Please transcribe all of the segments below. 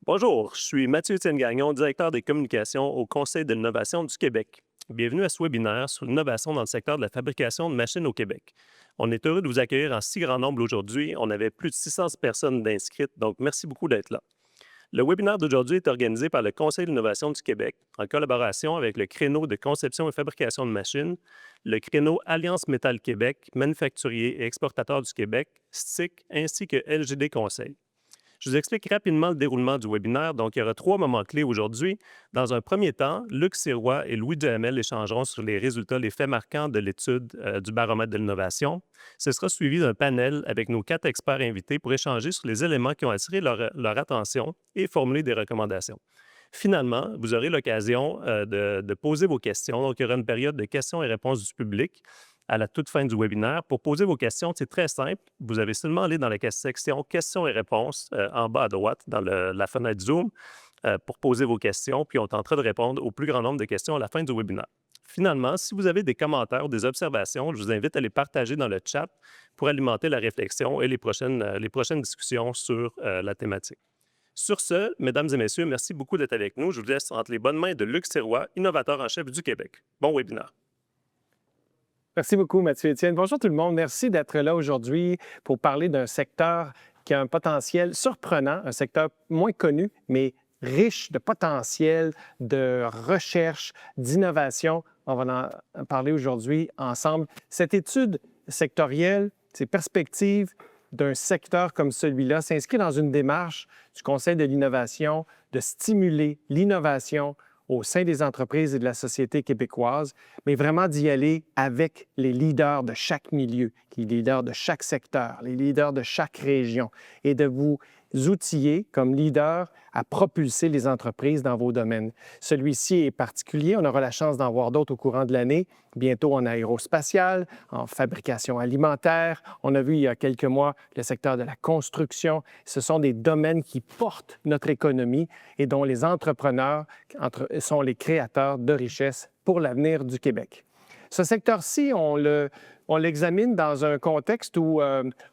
Bonjour, je suis Mathieu-Étienne Gagnon, directeur des communications au Conseil de l'innovation du Québec. Bienvenue à ce webinaire sur l'innovation dans le secteur de la fabrication de machines au Québec. On est heureux de vous accueillir en si grand nombre aujourd'hui. On avait plus de 600 personnes d'inscrites, donc merci beaucoup d'être là. Le webinaire d'aujourd'hui est organisé par le Conseil de l'innovation du Québec en collaboration avec le créneau de conception et fabrication de machines, le créneau Alliance Métal Québec, manufacturier et exportateur du Québec, STIC, ainsi que LGD Conseil. Je vous explique rapidement le déroulement du webinaire. Donc, il y aura trois moments clés aujourd'hui. Dans un premier temps, Luc Sirois et Louis Duhamel échangeront sur les résultats, les faits marquants de l'étude du baromètre de l'innovation. Ce sera suivi d'un panel avec nos quatre experts invités pour échanger sur les éléments qui ont attiré leur attention et formuler des recommandations. Finalement, vous aurez l'occasion de poser vos questions. Donc, il y aura une période de questions et réponses du public à la toute fin du webinaire. Pour poser vos questions, c'est très simple. Vous avez seulement à aller dans la section questions et réponses en bas à droite dans la fenêtre Zoom pour poser vos questions, puis on tentera de répondre au plus grand nombre de questions à la fin du webinaire. Finalement, si vous avez des commentaires ou des observations, je vous invite à les partager dans le chat pour alimenter la réflexion et les prochaines discussions sur la thématique. Sur ce, mesdames et messieurs, merci beaucoup d'être avec nous. Je vous laisse entre les bonnes mains de Luc Sirois, innovateur en chef du Québec. Bon webinaire. Merci beaucoup, Mathieu-Étienne. Bonjour tout le monde. Merci d'être là aujourd'hui pour parler d'un secteur qui a un potentiel surprenant, un secteur moins connu, mais riche de potentiel, de recherche, d'innovation. On va en parler aujourd'hui ensemble. Cette étude sectorielle, ces perspectives d'un secteur comme celui-là s'inscrit dans une démarche du Conseil de l'innovation de stimuler l'innovation au sein des entreprises et de la société québécoise, mais vraiment d'y aller avec les leaders de chaque milieu, les leaders de chaque secteur, les leaders de chaque région, et de vous outiller comme leader à propulser les entreprises dans vos domaines. Celui-ci est particulier, on aura la chance d'en voir d'autres au courant de l'année, bientôt en aérospatiale, en fabrication alimentaire. On a vu il y a quelques mois le secteur de la construction. Ce sont des domaines qui portent notre économie et dont les entrepreneurs sont les créateurs de richesses pour l'avenir du Québec. Ce secteur-ci, on l'examine dans un contexte où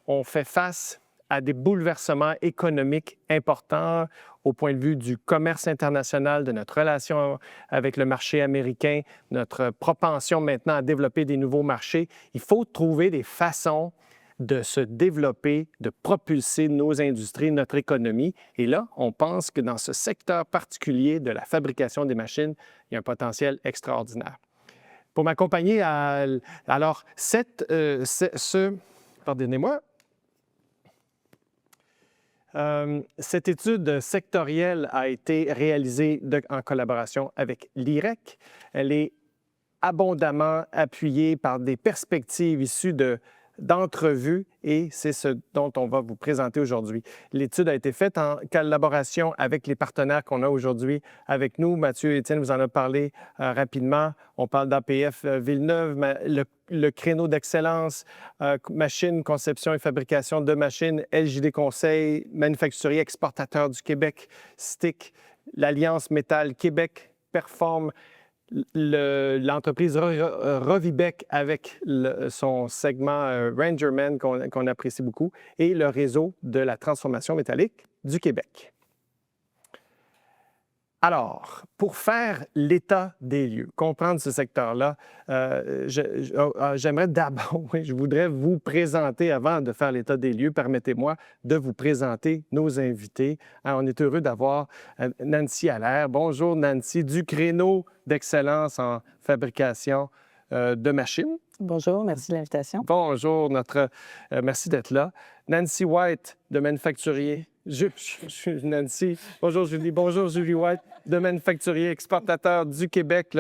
on fait face à des bouleversements économiques importants au point de vue du commerce international, de notre relation avec le marché américain, notre propension maintenant à développer des nouveaux marchés. Il faut trouver des façons de se développer, de propulser nos industries, notre économie. Et là, on pense que dans ce secteur particulier de la fabrication des machines, il y a un potentiel extraordinaire. Pour m'accompagner alors, pardonnez-moi, cette étude sectorielle a été réalisée en collaboration avec l'IREC. Elle est abondamment appuyée par des perspectives issues d'entrevues et c'est ce dont on va vous présenter aujourd'hui. L'étude a été faite en collaboration avec les partenaires qu'on a aujourd'hui avec nous. Mathieu-Étienne vous en a parlé rapidement. On parle d'APF Villeneuve, le créneau d'excellence, machines, conception et fabrication de machines, LJD Conseil, manufacturier exportateur du Québec, STIC, l'Alliance Métal Québec, Perform, l'entreprise Rovibec avec son segment Rangerman qu'on apprécie beaucoup et le réseau de la transformation métallique du Québec. Alors, pour faire l'état des lieux, comprendre ce secteur-là, j'aimerais d'abord, je voudrais vous présenter, avant de faire l'état des lieux, permettez-moi de vous présenter nos invités. On est heureux d'avoir Nancy Allaire. Bonjour Nancy, du créneau d'excellence en fabrication de machines. Bonjour, merci de l'invitation. Bonjour, merci d'être là. Nancy White, de manufacturier. Nancy. Bonjour Julie. Bonjour Julie White, de manufacturier exportateur du Québec,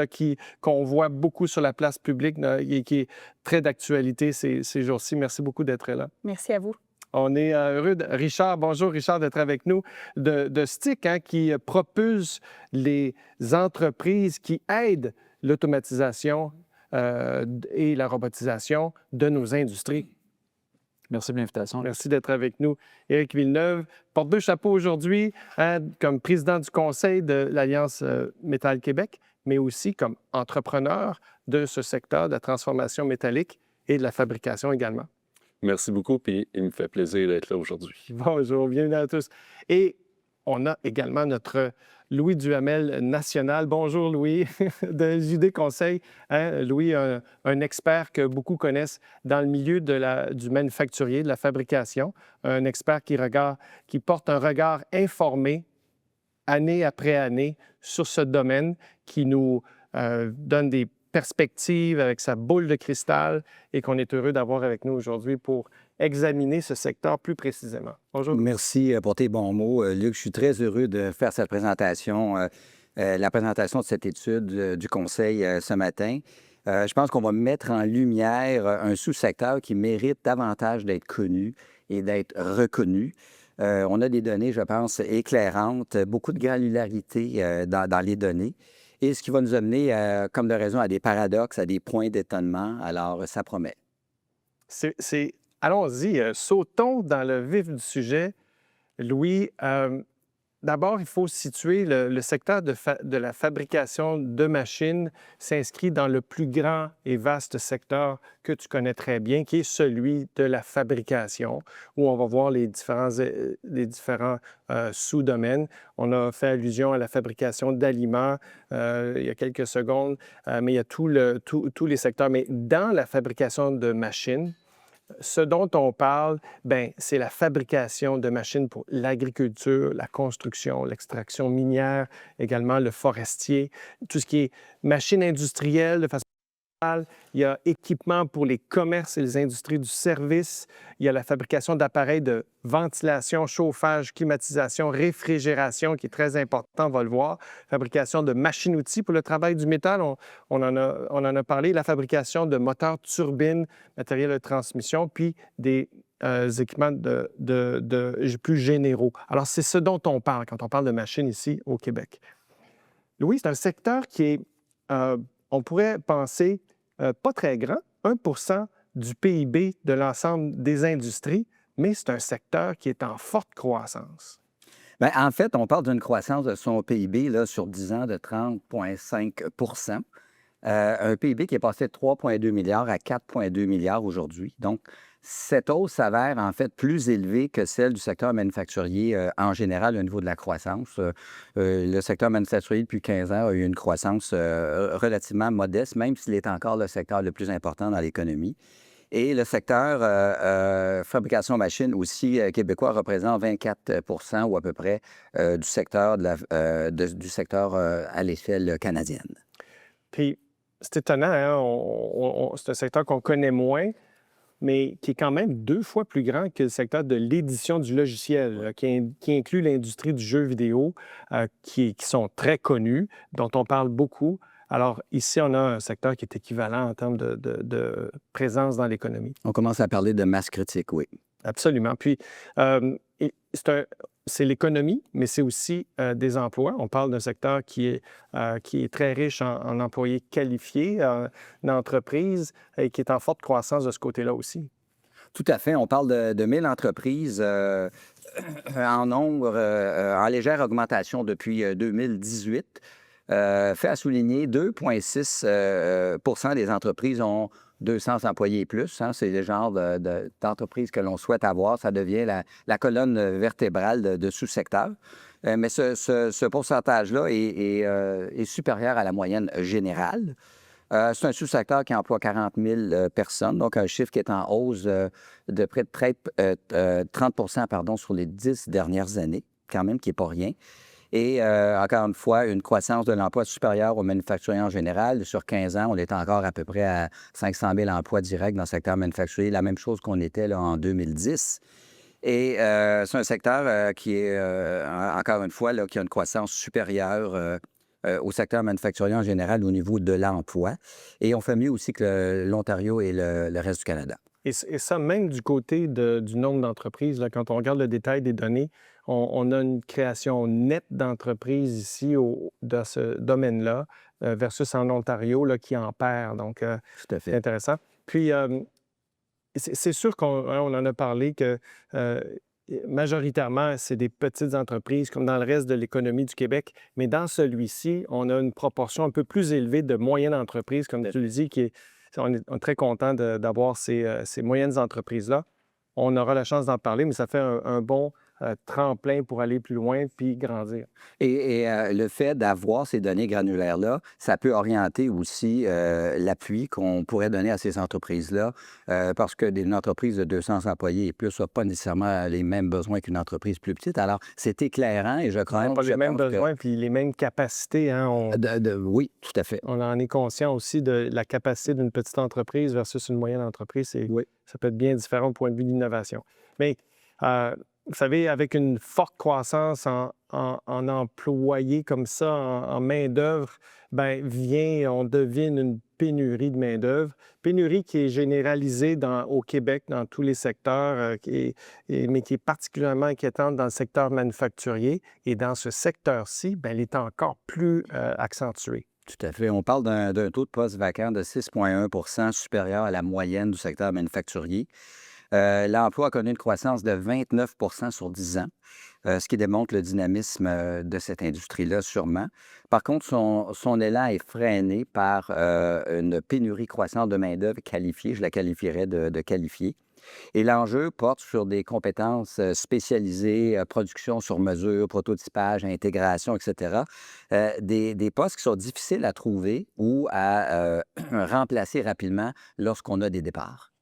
qu'on voit beaucoup sur la place publique et qui est très d'actualité ces jours-ci. Merci beaucoup d'être là. Merci à vous. On est heureux Richard, bonjour Richard, d'être avec nous, de STIC, qui propulse les entreprises qui aident l'automatisation et la robotisation de nos industries. Merci de l'invitation. Merci d'être avec nous. Éric Villeneuve porte deux chapeaux aujourd'hui, comme président du conseil de l'Alliance Métal Québec, mais aussi comme entrepreneur de ce secteur de la transformation métallique et de la fabrication également. Merci beaucoup, puis il me fait plaisir d'être là aujourd'hui. Bonjour, bienvenue à tous. Et on a également notre Louis Duhamel national. Bonjour Louis, de JD Conseil. Hein? Louis, un expert que beaucoup connaissent dans le milieu du manufacturier, de la fabrication. Un expert qui porte un regard informé année après année sur ce domaine, qui nous donne des perspectives avec sa boule de cristal et qu'on est heureux d'avoir avec nous aujourd'hui pour examiner ce secteur plus précisément. Bonjour. Merci pour tes bons mots, Luc. Je suis très heureux de faire cette présentation, la présentation de cette étude du Conseil ce matin. Je pense qu'on va mettre en lumière un sous-secteur qui mérite davantage d'être connu et d'être reconnu. On a des données, je pense, éclairantes, beaucoup de granularité dans les données. Et ce qui va nous amener, comme de raison, à des paradoxes, à des points d'étonnement. Alors, ça promet. Allons-y, sautons dans le vif du sujet. Louis, d'abord, il faut situer le secteur de la fabrication de machines s'inscrit dans le plus grand et vaste secteur que tu connais très bien, qui est celui de la fabrication, où on va voir les différents sous-domaines. On a fait allusion à la fabrication d'aliments il y a quelques secondes, mais il y a tous les secteurs. Mais dans la fabrication de machines, ce dont on parle, c'est la fabrication de machines pour l'agriculture, la construction, l'extraction minière, également le forestier, tout ce qui est machines industrielles de façon générale. Il y a équipement pour les commerces et les industries du service. Il y a la fabrication d'appareils de ventilation, chauffage, climatisation, réfrigération, qui est très important, on va le voir. Fabrication de machines-outils pour le travail du métal, on en a parlé. La fabrication de moteurs, turbines, matériel de transmission, puis des équipements plus généraux. Alors, c'est ce dont on parle quand on parle de machines ici au Québec. Louis, c'est un secteur qui est, on pourrait penser, pas très grand, 1 % du PIB de l'ensemble des industries, mais c'est un secteur qui est en forte croissance. Bien, en fait, on parle d'une croissance de son PIB là, sur 10 ans de 30,5 %. Un PIB qui est passé de 3,2 milliards à 4,2 milliards aujourd'hui. Donc, cette hausse s'avère en fait plus élevée que celle du secteur manufacturier en général au niveau de la croissance. Le secteur manufacturier, depuis 15 ans, a eu une croissance relativement modeste, même s'il est encore le secteur le plus important dans l'économie. Et le secteur fabrication machine aussi québécois représente 24 % ou à peu près du secteur, du secteur à l'échelle canadienne. Puis, c'est étonnant, hein? C'est un secteur qu'on connaît moins, mais qui est quand même 2 fois plus grand que le secteur de l'édition du logiciel, qui inclut l'industrie du jeu vidéo, qui sont très connus, dont on parle beaucoup. Alors, ici, on a un secteur qui est équivalent en termes de présence dans l'économie. On commence à parler de masse critique, oui. Absolument. Puis, c'est l'économie, mais c'est aussi des emplois. On parle d'un secteur qui est très riche en employés qualifiés, une entreprise et qui est en forte croissance de ce côté-là aussi. Tout à fait. On parle de 1000 entreprises en nombre, en légère augmentation depuis 2018. Fait à souligner, 2,6 % des entreprises ont 200 employés et plus. Hein, c'est le genre d'entreprise que l'on souhaite avoir. Ça devient la colonne vertébrale de sous-secteur. Mais ce pourcentage-là est supérieur à la moyenne générale. C'est un sous-secteur qui emploie 40 000 personnes, donc un chiffre qui est en hausse de près de 30 % sur les 10 dernières années, quand même, qui n'est pas rien. Et encore une fois, une croissance de l'emploi supérieure aux manufacturiers en général. Sur 15 ans, on est encore à peu près à 500 000 emplois directs dans le secteur manufacturier, la même chose qu'on était là, en 2010. Et c'est un secteur qui est, encore une fois, là, qui a une croissance supérieure au secteur manufacturier en général au niveau de l'emploi. Et on fait mieux aussi que l'Ontario et le reste du Canada. Et ça, même du côté du nombre d'entreprises, là, quand on regarde le détail des données, on a une création nette d'entreprises ici dans ce domaine-là versus en Ontario là, qui en perd. Donc, tout à fait. C'est intéressant. Puis, c'est sûr qu'on en a parlé que majoritairement, c'est des petites entreprises comme dans le reste de l'économie du Québec. Mais dans celui-ci, on a une proportion un peu plus élevée de moyennes entreprises, comme tu le dis, on est très content d'avoir ces moyennes entreprises-là. On aura la chance d'en parler, mais ça fait un bon tremplin pour aller plus loin puis grandir. Le fait d'avoir ces données granulaires-là, ça peut orienter aussi l'appui qu'on pourrait donner à ces entreprises-là, parce qu'une entreprise de 200 employés et plus n'a pas nécessairement les mêmes besoins qu'une entreprise plus petite. Alors, c'est éclairant et je crois Pas les mêmes pense que- besoins puis les mêmes capacités. Hein, Oui, tout à fait. on en est conscient aussi de la capacité d'une petite entreprise versus une moyenne entreprise. Oui. Ça peut être bien différent au point de vue de l'innovation. Mais, vous savez, avec une forte croissance en employés comme ça, en main-d'œuvre, ben on devine une pénurie de main-d'œuvre. Pénurie qui est généralisée au Québec, dans tous les secteurs, mais qui est particulièrement inquiétante dans le secteur manufacturier. Et dans ce secteur-ci, elle est encore plus accentuée. Tout à fait. On parle d'un taux de postes vacants de 6,1 supérieur à la moyenne du secteur manufacturier. L'emploi a connu une croissance de 29 sur 10 ans, ce qui démontre le dynamisme de cette industrie-là, sûrement. Par contre, son élan est freiné par une pénurie croissante de main-d'œuvre qualifiée. Je la qualifierais de qualifiée. Et l'enjeu porte sur des compétences spécialisées, production sur mesure, prototypage, intégration, etc. Des postes qui sont difficiles à trouver ou à remplacer rapidement lorsqu'on a des départs.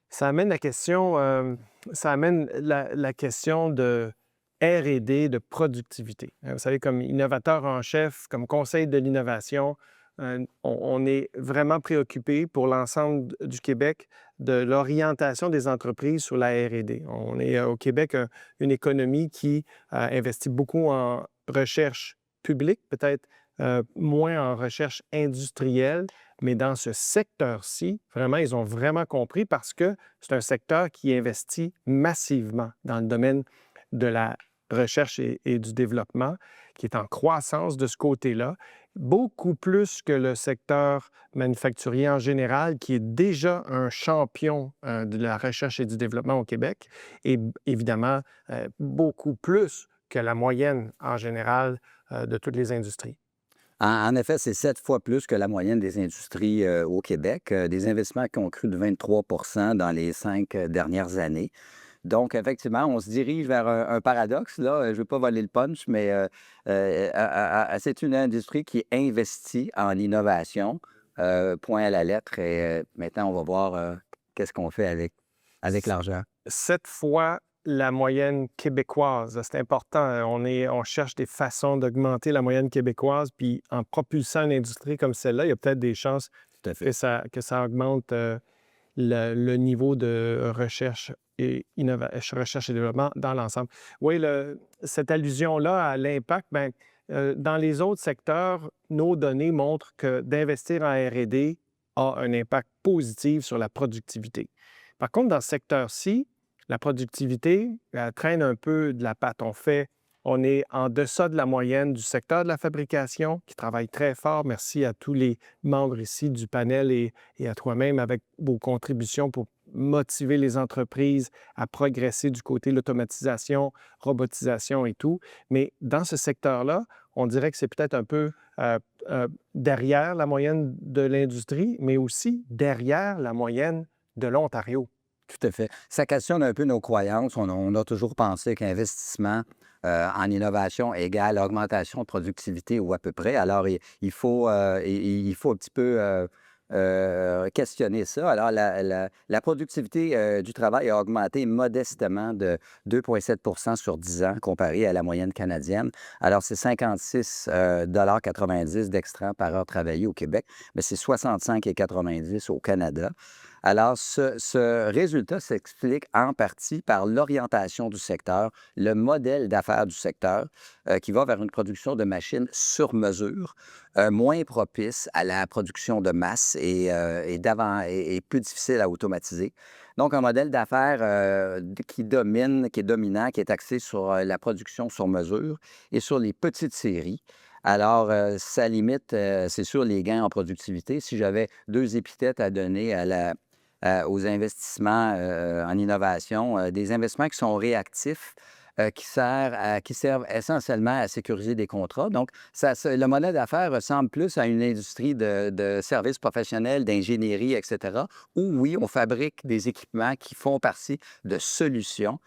Ça amène la question, la question de R&D, de productivité. Vous savez, comme innovateur en chef, comme conseil de l'innovation, on est vraiment préoccupé pour l'ensemble du Québec de l'orientation des entreprises sur la R&D. On est au Québec une économie qui investit beaucoup en recherche publique, peut-être moins en recherche industrielle, mais dans ce secteur-ci, vraiment, ils ont vraiment compris parce que c'est un secteur qui investit massivement dans le domaine de la recherche et du développement, qui est en croissance de ce côté-là, beaucoup plus que le secteur manufacturier en général, qui est déjà un champion de la recherche et du développement au Québec, et évidemment beaucoup plus que la moyenne en général de toutes les industries. En effet, c'est 7 fois plus que la moyenne des industries au Québec. Des investissements qui ont cru de 23 dans les 5 dernières années. Donc, effectivement, on se dirige vers un paradoxe. Là. Je ne veux pas voler le punch, mais c'est une industrie qui investit en innovation, point à la lettre. Et maintenant, on va voir qu'est-ce qu'on fait avec l'argent. 7 fois la moyenne québécoise. C'est important. On cherche des façons d'augmenter la moyenne québécoise, puis en propulsant une industrie comme celle-là, il y a peut-être des chances Tout à fait. que ça augmente le niveau de recherche et développement dans l'ensemble. Oui, cette allusion-là à l'impact, dans les autres secteurs, nos données montrent que d'investir en R&D a un impact positif sur la productivité. Par contre, dans ce secteur-ci, la productivité traîne un peu de la patte. On est en deçà de la moyenne du secteur de la fabrication, qui travaille très fort. Merci à tous les membres ici du panel et à toi-même avec vos contributions pour motiver les entreprises à progresser du côté de l'automatisation, robotisation et tout. Mais dans ce secteur-là, on dirait que c'est peut-être un peu derrière la moyenne de l'industrie, mais aussi derrière la moyenne de l'Ontario. Tout à fait. Ça questionne un peu nos croyances. On a toujours pensé qu'investissement en innovation égale augmentation de productivité ou à peu près. Alors, il faut un petit peu questionner ça. Alors, la productivité du travail a augmenté modestement de 2,7 sur 10 ans comparé à la moyenne canadienne. Alors, c'est 56,90 d'extra par heure travaillée au Québec, mais c'est 65,90 au Canada. Alors, ce résultat s'explique en partie par l'orientation du secteur, le modèle d'affaires du secteur qui va vers une production de machines sur mesure, moins propice à la production de masse et plus difficile à automatiser. Donc, un modèle d'affaires qui est dominant, qui est axé sur la production sur mesure et sur les petites séries. Alors, ça limite, c'est sûr, les gains en productivité. Si j'avais 2 épithètes à donner aux investissements en innovation, des investissements qui sont réactifs, qui servent essentiellement à sécuriser des contrats. Donc, le modèle d'affaires ressemble plus à une industrie de services professionnels, d'ingénierie, etc., où, oui, on fabrique des équipements qui font partie de solutions.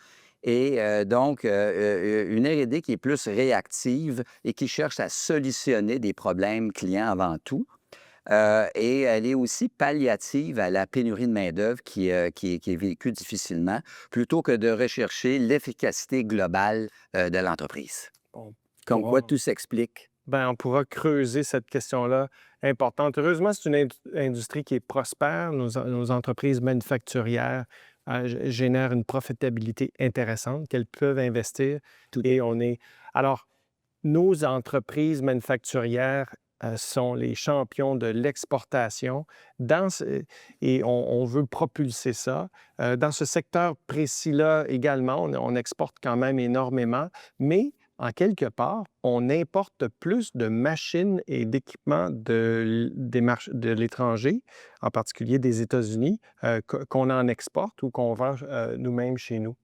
Et donc, une R&D qui est plus réactive et qui cherche à solutionner des problèmes clients avant tout. Et elle est aussi palliative à la pénurie de main-d'œuvre qui est vécue difficilement, plutôt que de rechercher l'efficacité globale de l'entreprise. On Comme quoi, pourra, tout s'explique. on pourra creuser cette question-là importante. Heureusement, c'est une industrie qui est prospère. Nos entreprises manufacturières génèrent une profitabilité intéressante qu'elles peuvent investir. Tout Et on est... Alors, nos entreprises manufacturières sont les champions de l'exportation et on veut propulser ça. Dans ce secteur précis-là également, on exporte quand même énormément, mais en quelque part, on importe plus de machines et d'équipements de l'étranger, en particulier des États-Unis, qu'on en exporte ou qu'on vend nous-mêmes chez nous.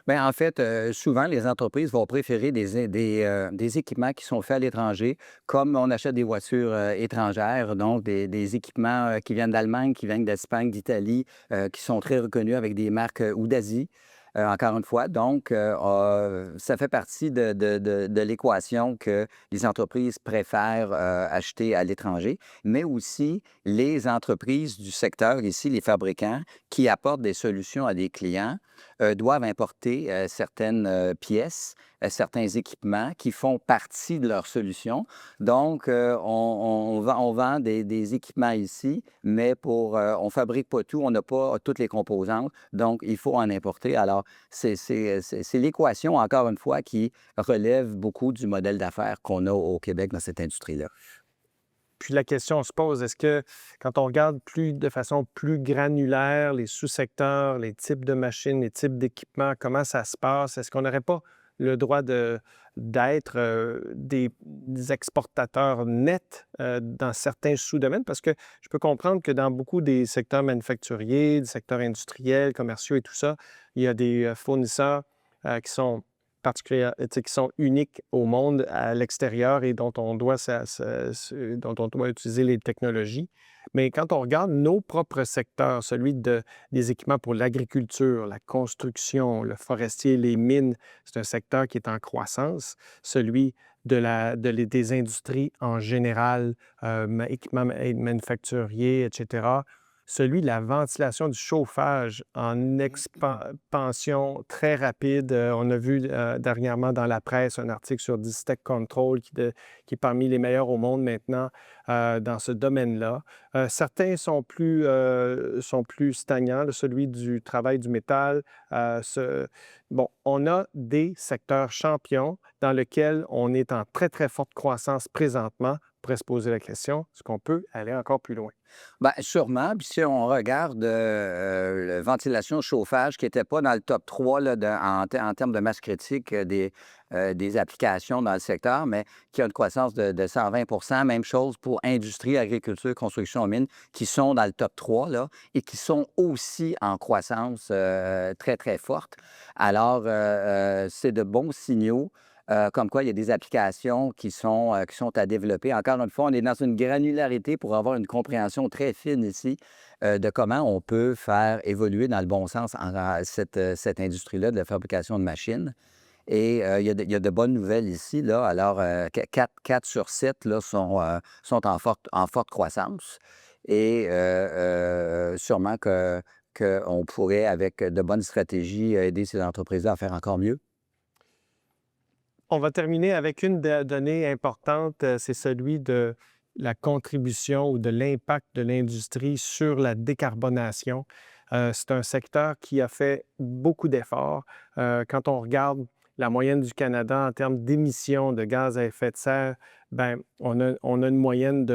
Bien, en fait, souvent, les entreprises vont préférer des équipements qui sont faits à l'étranger, comme on achète des voitures étrangères, donc des équipements qui viennent d'Allemagne, qui viennent d'Espagne, d'Italie, qui sont très reconnus avec des marques ou d'Asie. Encore une fois, donc, ça fait partie de l'équation que les entreprises préfèrent acheter à l'étranger, mais aussi les entreprises du secteur, ici, les fabricants, qui apportent des solutions à des clients, doivent importer certaines pièces, certains équipements qui font partie de leur solution. Donc, on vend des équipements ici, mais on ne fabrique pas tout, on n'a pas toutes les composantes, donc il faut en importer. Alors, c'est l'équation, encore une fois, qui relève beaucoup du modèle d'affaires qu'on a au Québec dans cette industrie-là. Puis la question se pose, est-ce que quand on regarde de façon plus granulaire les sous-secteurs, les types de machines, les types d'équipements, comment ça se passe, est-ce qu'on n'aurait pas le droit d'être des exportateurs nets dans certains sous-domaines? Parce que je peux comprendre que dans beaucoup des secteurs manufacturiers, des secteurs industriels, commerciaux et tout ça, il y a des fournisseurs qui sont particuliers, tu sais, qui sont uniques au monde à l'extérieur et dont on doit utiliser les technologies. Mais quand on regarde nos propres secteurs, celui des équipements pour l'agriculture, la construction, le forestier, les mines, c'est un secteur qui est en croissance. Celui des industries en général, équipements manufacturiers, etc. Celui de la ventilation, du chauffage en expansion très rapide. On a vu dernièrement dans la presse un article sur Distech Control qui est parmi les meilleurs au monde maintenant dans ce domaine-là. Certains sont plus stagnants, là, celui du travail du métal. Bon, on a des secteurs champions dans lesquels on est en très, très forte croissance présentement. On pourrait se poser la question, est-ce qu'on peut aller encore plus loin? Bien, sûrement. Puis si on regarde la ventilation, chauffage, qui n'était pas dans le top 3 là, en termes de masse critique des applications dans le secteur, mais qui a une croissance de 120 Même chose pour industrie, agriculture, construction, mines, qui sont dans le top 3 là, et qui sont aussi en croissance très, très forte. Alors, c'est de bons signaux. Comme quoi, il y a des applications qui sont à développer. Encore une fois, on est dans une granularité pour avoir une compréhension très fine ici de comment on peut faire évoluer dans le bon sens cette industrie-là de la fabrication de machines. Et il y a de bonnes nouvelles ici, là. Alors, 4 sur 7 là, sont en forte croissance. Et sûrement qu'on pourrait, avec de bonnes stratégies, aider ces entreprises-là à faire encore mieux. On va terminer avec une donnée importante, c'est celui de la contribution ou de l'impact de l'industrie sur la décarbonation. C'est un secteur qui a fait beaucoup d'efforts. Quand on regarde la moyenne du Canada en termes d'émissions de gaz à effet de serre, bien, on a une moyenne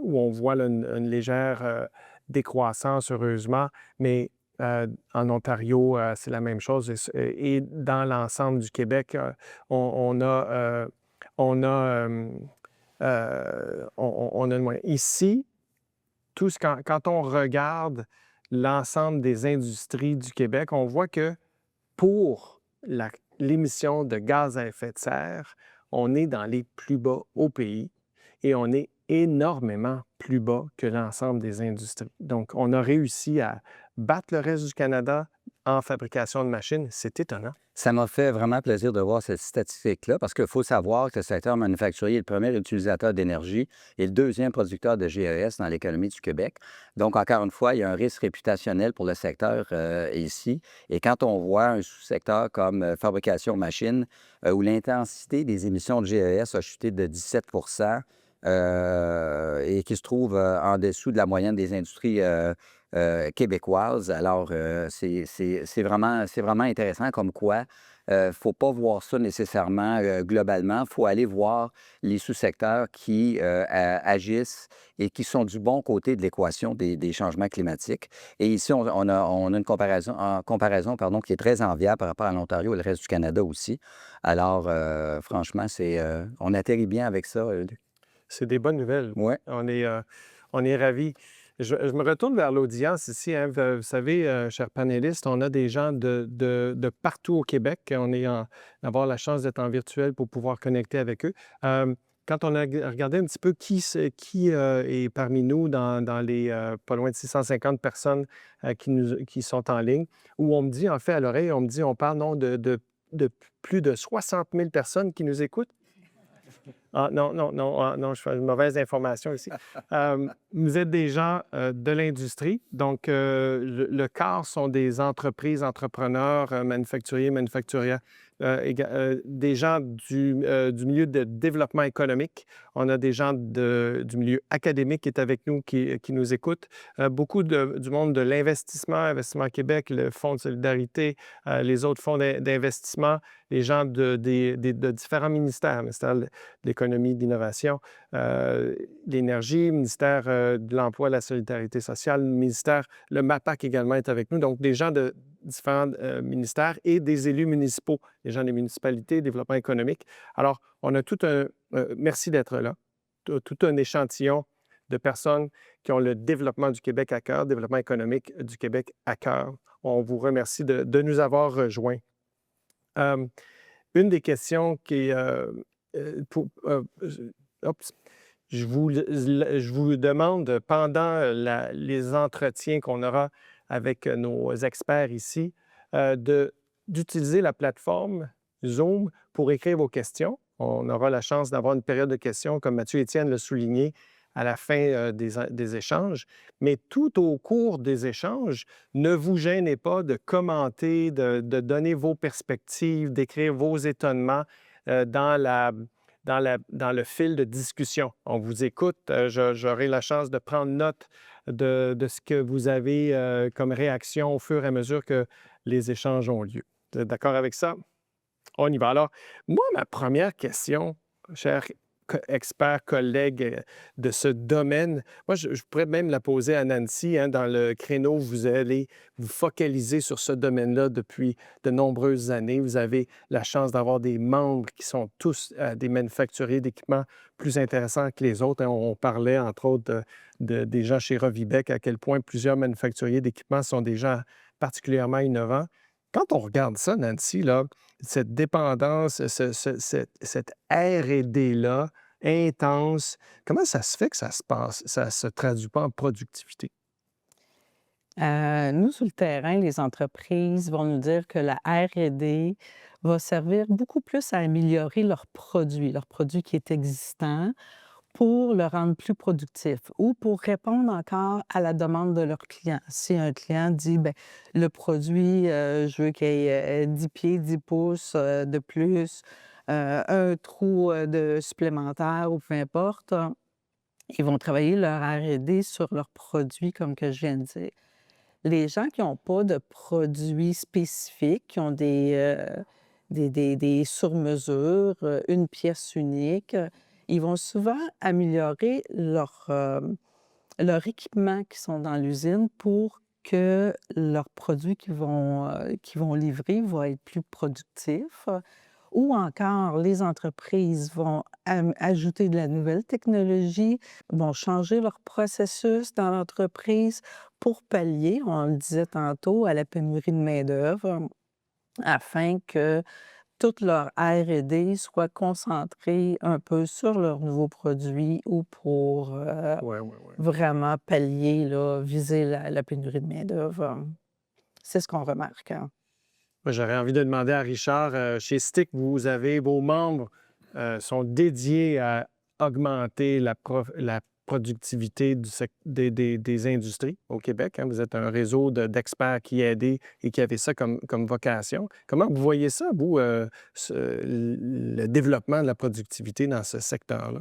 où on voit là, une légère décroissance, heureusement, mais en Ontario, c'est la même chose. Et dans l'ensemble du Québec, on a une moyenne. Ici, quand on regarde l'ensemble des industries du Québec, on voit que pour l'émission de gaz à effet de serre, on est dans les plus bas au pays et on est énormément plus bas que l'ensemble des industries. Donc, on a réussi à battre le reste du Canada, en fabrication de machines. C'est étonnant. Ça m'a fait vraiment plaisir de voir cette statistique-là parce qu'il faut savoir que le secteur manufacturier est le premier utilisateur d'énergie et le deuxième producteur de GES dans l'économie du Québec. Donc, encore une fois, il y a un risque réputationnel pour le secteur ici. Et quand on voit un sous-secteur comme fabrication machine où l'intensité des émissions de GES a chuté de 17 et qui se trouve en dessous de la moyenne des industries québécoises. Alors, c'est vraiment intéressant comme quoi il ne faut pas voir ça nécessairement globalement. Il faut aller voir les sous-secteurs qui agissent et qui sont du bon côté de l'équation des changements climatiques. Et ici, on a une comparaison pardon, qui est très enviable par rapport à l'Ontario et le reste du Canada aussi. Alors, franchement, on atterrit bien avec ça. C'est des bonnes nouvelles. Oui. On est ravis. Je me retourne vers l'audience ici. Hein. Vous savez, chers panélistes, on a des gens de partout au Québec. On est d'avoir la chance d'être en virtuel pour pouvoir connecter avec eux. Quand on a regardé un petit peu qui est parmi nous dans les pas loin de 650 personnes qui sont en ligne, où on me dit, en fait, à l'oreille, on parle non, de plus de 60 000 personnes qui nous écoutent. Ah, non, je fais une mauvaise information ici. Vous êtes des gens de l'industrie, donc le quart sont des entreprises, entrepreneurs, manufacturiers, manufacturières, des gens du milieu de développement économique. On a des gens du milieu académique qui est avec nous, qui nous écoutent. Beaucoup du monde de l'investissement, Investissement Québec, le Fonds de solidarité, les autres fonds d'investissement, les gens de différents ministères, ministère de l'économie, de l'innovation, l'énergie, ministère de l'emploi, de la solidarité sociale, le MAPAC également est avec nous. Donc, des gens de différents ministères et des élus municipaux, des gens des municipalités, développement économique. Alors, on a merci d'être là, tout un échantillon de personnes qui ont le développement du Québec à cœur, développement économique du Québec à cœur. On vous remercie de nous avoir rejoints. Une des questions qui est... je vous demande, pendant les entretiens qu'on aura avec nos experts ici, d'utiliser la plateforme Zoom pour écrire vos questions. On aura la chance d'avoir une période de questions, comme Mathieu Étienne l'a souligné, à la fin des échanges. Mais tout au cours des échanges, ne vous gênez pas de commenter, de donner vos perspectives, d'écrire vos étonnements dans le fil de discussion. On vous écoute. J'aurai la chance de prendre note de ce que vous avez comme réaction au fur et à mesure que les échanges ont lieu. Vous êtes d'accord avec ça? On y va. Alors, moi, ma première question, cher expert, collègue de ce domaine, moi, je pourrais même la poser à Nancy. Hein, dans le créneau, vous allez vous focaliser sur ce domaine-là depuis de nombreuses années. Vous avez la chance d'avoir des membres qui sont tous des manufacturiers d'équipements plus intéressants que les autres. Hein. On parlait, entre autres, des gens chez Rovibec, à quel point plusieurs manufacturiers d'équipements sont des gens particulièrement innovants. Quand on regarde ça, Nancy, là, cette dépendance, cette R&D-là, intense, comment ça se fait que ça se passe, ça ne se traduit pas en productivité? Nous, sur le terrain, les entreprises vont nous dire que la R&D va servir beaucoup plus à améliorer leur produit qui est existant, pour le rendre plus productif ou pour répondre encore à la demande de leurs clients. Si un client dit, bien, le produit, je veux qu'il y ait 10 pieds, 10 pouces de plus, un trou supplémentaire ou peu importe, ils vont travailler leur R&D sur leur produit, comme que je viens de dire. Les gens qui n'ont pas de produits spécifiques, qui ont des sur-mesures, une pièce unique, ils vont souvent améliorer leur équipement qui sont dans l'usine pour que leurs produits qu'ils vont livrer vont être plus productifs. Ou encore, les entreprises vont ajouter de la nouvelle technologie, vont changer leur processus dans l'entreprise pour pallier, on le disait tantôt, à la pénurie de main-d'œuvre, afin que toute leur R&D soit concentrée un peu sur leurs nouveaux produits ou pour vraiment pallier, là, viser la pénurie de main-d'œuvre. c'est ce qu'on remarque, hein. Moi, j'aurais envie de demander à Richard, chez Stick, vous avez vos membres sont dédiés à augmenter la productivité des industries au Québec, hein. Vous êtes un réseau d'experts qui aident et qui avez ça comme vocation. Comment vous voyez ça, vous, le développement de la productivité dans ce secteur-là?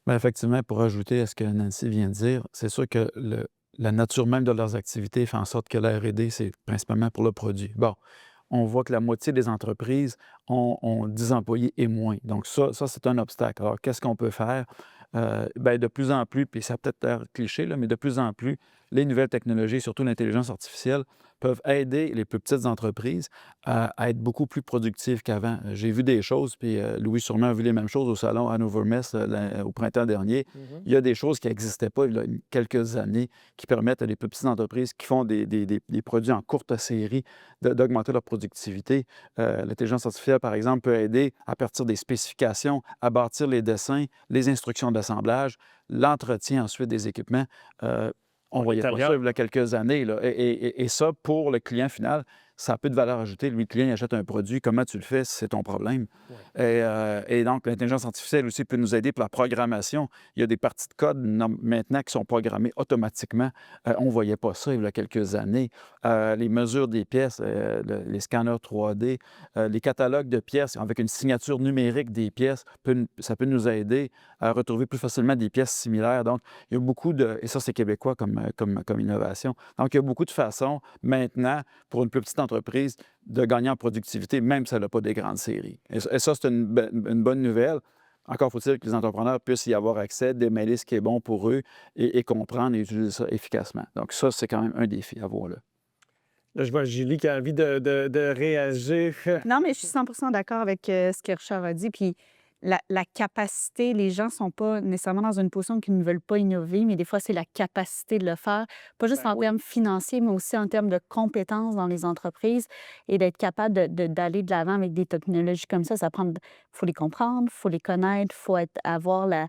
Bien, effectivement, pour ajouter à ce que Nancy vient de dire, c'est sûr que la nature même de leurs activités fait en sorte que la R&D, c'est principalement pour le produit. Bon, on voit que la moitié des entreprises ont 10 employés et moins. Donc ça c'est un obstacle. Alors, qu'est-ce qu'on peut faire? Bien, de plus en plus, puis ça a peut-être l'air cliché, là, mais de plus en plus, les nouvelles technologies, surtout l'intelligence artificielle, peuvent aider les plus petites entreprises à être beaucoup plus productives qu'avant. J'ai vu des choses, puis Louis sûrement a vu les mêmes choses au salon Hannover Messe au printemps dernier. Il y a des choses qui n'existaient pas il y a quelques années qui permettent à des plus petites entreprises qui font des produits en courte série d'augmenter leur productivité. L'intelligence artificielle, par exemple, peut aider à partir des spécifications, à bâtir les dessins, les instructions d'assemblage, l'entretien ensuite des équipements. On ne voyait pas ça il y a quelques années, là. Et ça, pour le client final, ça a peu de valeur ajoutée. Lui, le client, il achète un produit. Comment tu le fais, c'est ton problème. Et donc, l'intelligence artificielle aussi peut nous aider pour la programmation. Il y a des parties de code maintenant qui sont programmées automatiquement. On ne voyait pas ça il y a quelques années. Les mesures des pièces, les scanners 3D, les catalogues de pièces avec une signature numérique des pièces, ça peut nous aider à retrouver plus facilement des pièces similaires. Donc, il y a beaucoup de... Et ça, c'est québécois comme innovation. Donc, il y a beaucoup de façons maintenant, pour une plus petite entreprise, de gagner en productivité, même si elle n'a pas des grandes séries. Et ça, c'est une bonne nouvelle. Encore faut-il que les entrepreneurs puissent y avoir accès, démêler ce qui est bon pour eux et comprendre et utiliser ça efficacement. Donc ça, c'est quand même un défi à voir là. Là, je vois Julie qui a envie de réagir. Non, mais je suis 100% d'accord avec ce que Richard a dit. Puis la capacité, les gens ne sont pas nécessairement dans une position qu'ils ne veulent pas innover, mais des fois, c'est la capacité de le faire, pas juste en termes financiers, mais aussi en termes de compétences dans les entreprises et d'être capable d'aller de l'avant avec des technologies comme ça. Il faut les comprendre, il faut les connaître, il faut avoir la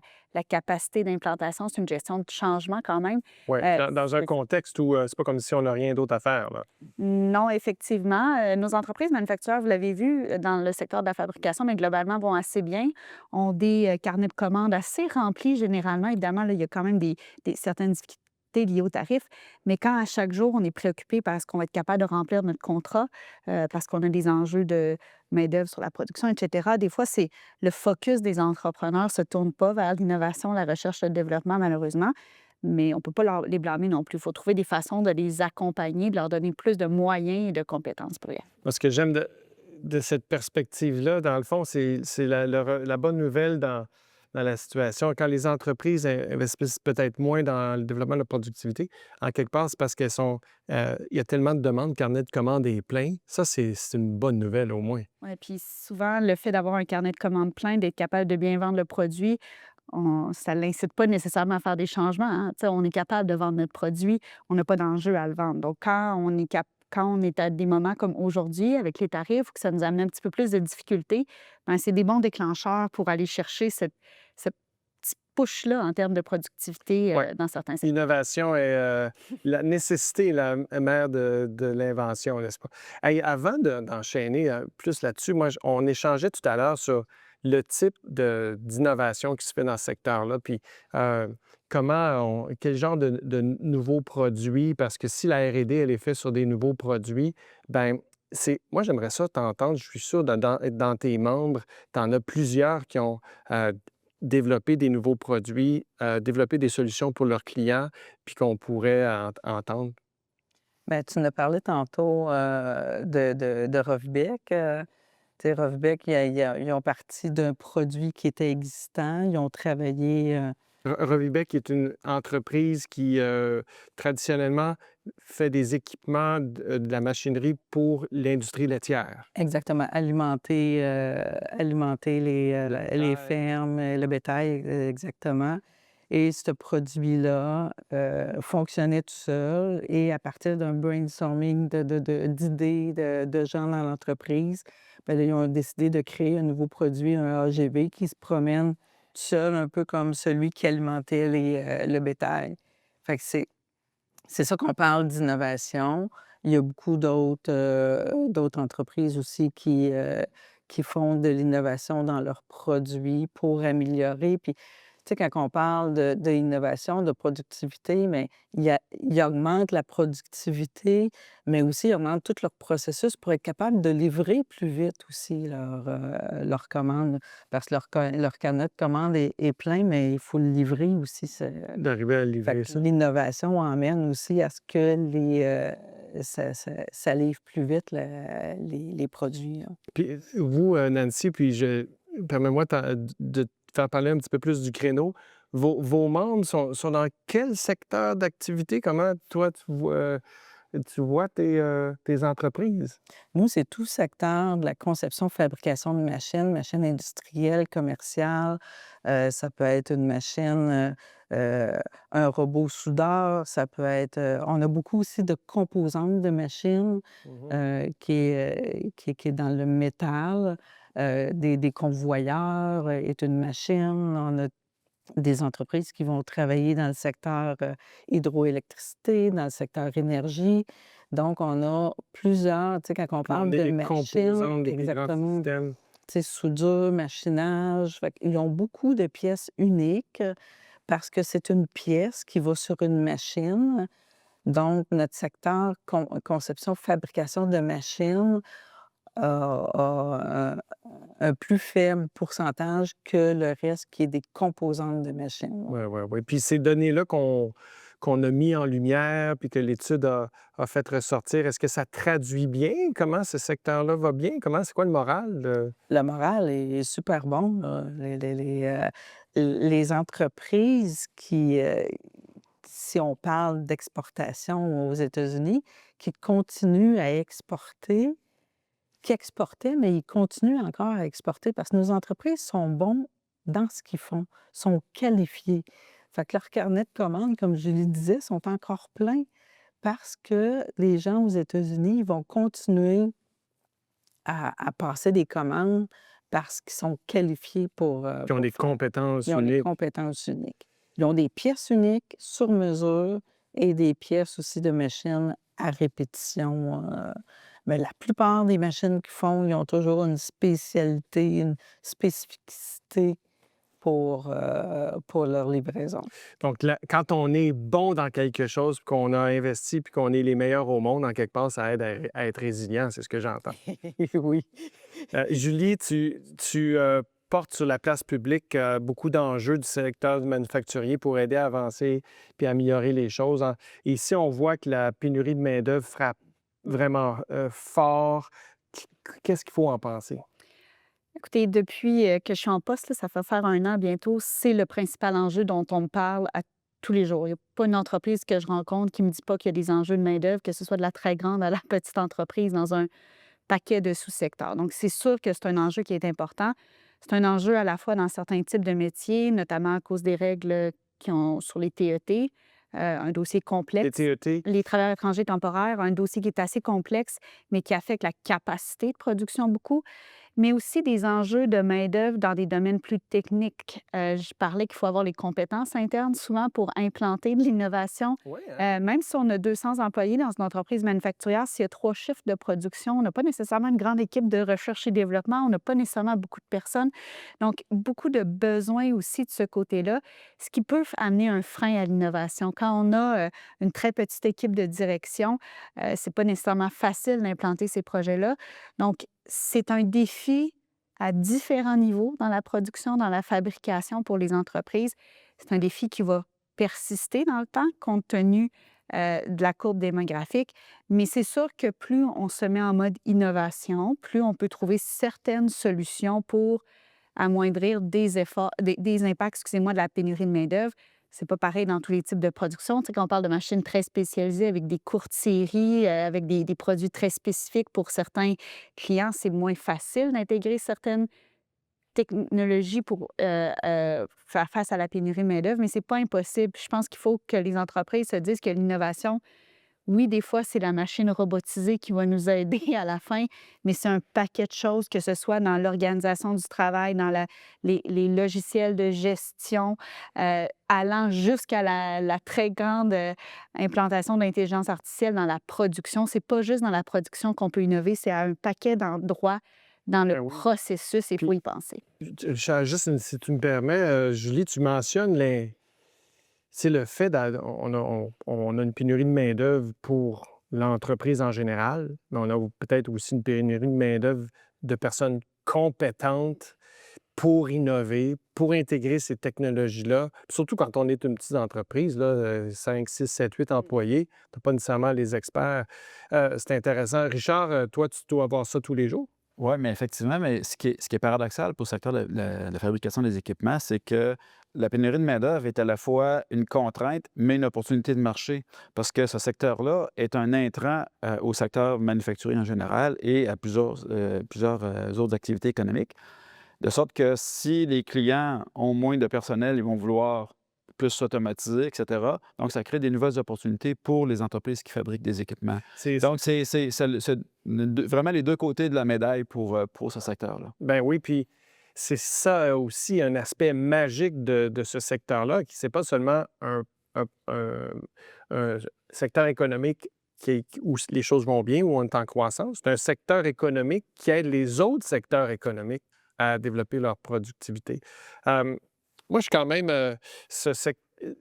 capacité d'implantation. C'est une gestion de changement quand même. Oui, Euh, dans un contexte où c'est pas comme si on n'a rien d'autre à faire, là. Non, effectivement. Nos entreprises manufacturières, vous l'avez vu, dans le secteur de la fabrication, mais globalement, vont assez bien, ont des carnets de commandes assez remplis généralement. Évidemment, là, il y a quand même certaines difficultés liées aux tarifs, mais quand à chaque jour, on est préoccupé parce qu'on va être capable de remplir notre contrat, parce qu'on a des enjeux de main-d'œuvre sur la production, etc., des fois, c'est le focus des entrepreneurs ne se tourne pas vers l'innovation, la recherche et le développement, malheureusement. Mais on ne peut pas les blâmer non plus. Il faut trouver des façons de les accompagner, de leur donner plus de moyens et de compétences pour y aller. Moi, ce que j'aime de cette perspective-là, dans le fond, c'est la bonne nouvelle dans la situation. Quand les entreprises investissent peut-être moins dans le développement de la productivité, en quelque part, c'est parce qu'elles sont... il y a tellement de demandes, le carnet de commandes est plein. Ça, c'est une bonne nouvelle, au moins. Oui, puis souvent, le fait d'avoir un carnet de commandes plein, d'être capable de bien vendre le produit, ça ne l'incite pas nécessairement à faire des changements, hein. Tu sais, on est capable de vendre notre produit, on n'a pas d'enjeu à le vendre. Donc, quand on est à des moments comme aujourd'hui, avec les tarifs, que ça nous amène un petit peu plus de difficultés, ben, c'est des bons déclencheurs pour aller chercher cette petit push-là en termes de productivité Ouais. dans certains secteurs. L'innovation est... la nécessité est la mère de l'invention, n'est-ce pas? Hey, avant d'enchaîner plus là-dessus, moi, on échangeait tout à l'heure sur le type d'innovation qui se fait dans ce secteur-là, puis quel genre de nouveaux produits, parce que si la R&D, elle est faite sur des nouveaux produits, ben moi, j'aimerais ça t'entendre, je suis sûr, dans tes membres, tu en as plusieurs qui ont développer des nouveaux produits, développer des solutions pour leurs clients, puis qu'on pourrait entendre. Bien, tu nous as parlé tantôt de Rovbec. Tu sais, Rovbec, ils ont parti d'un produit qui était existant. Ils ont travaillé... Rovibec est une entreprise qui, traditionnellement, fait des équipements de la machinerie pour l'industrie laitière. Exactement, alimenter les fermes, le bétail, exactement. Et ce produit-là fonctionnait tout seul et à partir d'un brainstorming d'idées de gens dans l'entreprise, bien, là, ils ont décidé de créer un nouveau produit, un AGV, qui se promène tout seul, un peu comme celui qui alimentait le bétail. Fait que c'est ça qu'on parle d'innovation. Il y a beaucoup d'autres entreprises aussi qui font de l'innovation dans leurs produits pour améliorer. Puis, tu sais, quand on parle de innovation, de productivité, mais ils augmentent la productivité, mais aussi ils augmentent tout leur processus pour être capable de livrer plus vite aussi leurs commandes. Parce que leur carnet de commandes est plein, mais il faut le livrer aussi. D'arriver à Fait livrer que ça. l'innovation emmène aussi à ce que ça livre plus vite les produits, là. Puis vous, Nancy, permets-moi de te faire parler un petit peu plus du créneau. Vos membres sont dans quel secteur d'activité? Comment toi, tu vois tes entreprises? Nous, c'est tout le secteur de la conception, fabrication de machines industrielles, commerciales. Ça peut être une machine, un robot soudeur, ça peut être, on a beaucoup aussi de composantes de machines, qui est dans le métal. Des convoyeurs, est une machine. On a des entreprises qui vont travailler dans le secteur, hydroélectricité, dans le secteur énergie. Donc on a plusieurs, tu sais, quand on parle de Les machines composantes des grands exactement, systèmes. tu sais, soudure, machinage. Fait qu'ils ont beaucoup de pièces uniques, parce que c'est une pièce qui va sur une machine. Donc notre secteur conception, fabrication de machines a un plus faible pourcentage que le reste qui est des composantes de machines. Oui, oui, oui. Puis ces données-là qu'on a mis en lumière, puis que l'étude a fait ressortir, est-ce que ça traduit bien comment ce secteur-là va bien? C'est quoi le moral? Le moral est super bon, là. Les entreprises si on parle d'exportation aux États-Unis, qui continuent à exporter, qui exportaient, mais ils continuent encore à exporter parce que nos entreprises sont bons dans ce qu'ils font, sont qualifiés. Fait que leurs carnets de commandes, comme je le disais, sont encore pleins parce que les gens aux États-Unis vont continuer à passer des commandes parce qu'ils sont qualifiés Qui ont des compétences ils ont des uniques. compétences uniques. Ils ont des pièces uniques sur mesure et des pièces aussi de machines à répétition. Mais la plupart des machines qu'ils font, ils ont toujours une spécialité, une spécificité pour leur livraison. Donc, quand on est bon dans quelque chose, puis qu'on a investi, puis qu'on est les meilleurs au monde, en quelque part, ça aide à être résilient, c'est ce que j'entends. Oui. Julie, tu portes sur la place publique beaucoup d'enjeux du secteur manufacturier pour aider à avancer puis améliorer les choses. Ici, on voit que la pénurie de main-d'œuvre frappe vraiment fort. Qu'est-ce qu'il faut en penser? Écoutez, depuis que je suis en poste, là, ça va faire 1 an bientôt, c'est le principal enjeu dont on me parle à tous les jours. Il n'y a pas une entreprise que je rencontre qui ne me dit pas qu'il y a des enjeux de main-d'œuvre, que ce soit de la très grande à la petite entreprise, dans un paquet de sous-secteurs. Donc, c'est sûr que c'est un enjeu qui est important. C'est un enjeu à la fois dans certains types de métiers, notamment à cause des règles qui ont sur les TET, un dossier Les complexe. TET? Les travailleurs étrangers temporaires, un dossier qui est assez complexe, mais qui affecte la capacité de production beaucoup, mais aussi des enjeux de main-d'œuvre dans des domaines plus techniques. Je parlais qu'il faut avoir les compétences internes souvent pour implanter de l'innovation. Oui, hein? Même si on a 200 employés dans une entreprise manufacturière, s'il y a 3 chiffres de production, on n'a pas nécessairement une grande équipe de recherche et développement, on n'a pas nécessairement beaucoup de personnes. Donc, beaucoup de besoins aussi de ce côté-là, ce qui peut amener un frein à l'innovation. Quand on a une très petite équipe de direction, c'est pas nécessairement facile d'implanter ces projets-là. Donc, c'est un défi à différents niveaux dans la production, dans la fabrication pour les entreprises. C'est un défi qui va persister dans le temps compte tenu de la courbe démographique. Mais c'est sûr que plus on se met en mode innovation, plus on peut trouver certaines solutions pour amoindrir des efforts, des impacts, excusez-moi, de la pénurie de main-d'œuvre. C'est pas pareil dans tous les types de production. Tu sais, quand on parle de machines très spécialisées avec des courtes séries, avec des produits très spécifiques pour certains clients, c'est moins facile d'intégrer certaines technologies pour faire face à la pénurie de main-d'œuvre, mais c'est pas impossible. Je pense qu'il faut que les entreprises se disent que l'innovation, Oui, des fois, c'est la machine robotisée qui va nous aider à la fin, mais c'est un paquet de choses, que ce soit dans l'organisation du travail, dans les logiciels de gestion, allant jusqu'à la très grande implantation d'intelligence artificielle dans la production. C'est pas juste dans la production qu'on peut innover, c'est à un paquet d'endroits dans le Ben oui. processus, il faut Puis, y penser. Richard, juste si tu me permets, Julie, tu mentionnes c'est le fait on a une pénurie de main-d'œuvre pour l'entreprise en général, mais on a peut-être aussi une pénurie de main-d'œuvre de personnes compétentes pour innover, pour intégrer ces technologies-là. Puis surtout quand on est une petite entreprise, là, 5, 6, 7, 8 employés, tu n'as pas nécessairement les experts. C'est intéressant. Richard, toi, tu dois avoir ça tous les jours? Oui, mais effectivement, mais ce qui est paradoxal pour le secteur de la fabrication des équipements, c'est que la pénurie de main-d'œuvre est à la fois une contrainte, mais une opportunité de marché. Parce que ce secteur-là est un intrant au secteur manufacturier en général et à plusieurs autres activités économiques. De sorte que si les clients ont moins de personnel, ils vont vouloir plus s'automatiser, etc. Donc, ça crée des nouvelles opportunités pour les entreprises qui fabriquent des équipements. Donc, c'est vraiment les deux côtés de la médaille pour ce secteur-là. Ben oui, puis c'est ça aussi un aspect magique de ce secteur-là, qui c'est pas seulement un- un- un secteur économique où les choses vont bien, où on est en croissance. C'est un secteur économique qui aide les autres secteurs économiques à développer leur productivité. Moi, je suis quand même,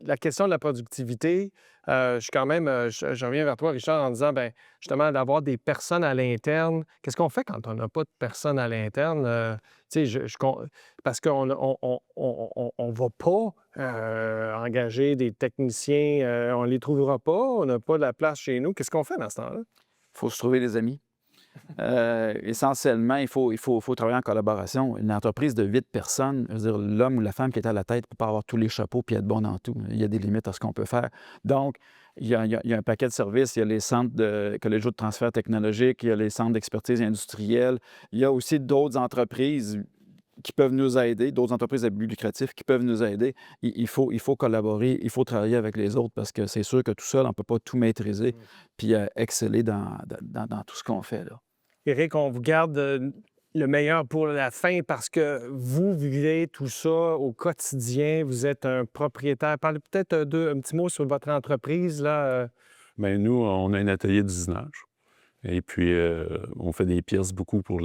la question de la productivité, je suis quand même, je reviens vers toi, Richard, en disant, ben justement, d'avoir des personnes à l'interne. Qu'est-ce qu'on fait quand on n'a pas de personnes à l'interne? Tu sais, parce qu'on on va pas engager des techniciens, on les trouvera pas, on n'a pas la place chez nous. Qu'est-ce qu'on fait dans ce temps-là? Il faut se trouver des amis. Essentiellement, il faut travailler en collaboration. Une entreprise de 8 personnes, je veux dire, l'homme ou la femme qui est à la tête ne peut pas avoir tous les chapeaux puis être bon dans tout. Il y a des limites à ce qu'on peut faire. Donc, il y a un paquet de services. Il y a les centres collégiaux de transfert technologique, il y a les centres d'expertise industrielle. Il y a aussi d'autres entreprises qui peuvent nous aider, d'autres entreprises à but lucratif qui peuvent nous aider. Il faut collaborer, il faut travailler avec les autres parce que c'est sûr que tout seul, on ne peut pas tout maîtriser puis exceller dans tout ce qu'on fait, là. Éric, on vous garde le meilleur pour la fin parce que vous vivez tout ça au quotidien. Vous êtes un propriétaire. Parlez peut-être un petit mot sur votre entreprise, là. Bien, nous, on a un atelier d'usinage. Et puis, on fait des pièces beaucoup pour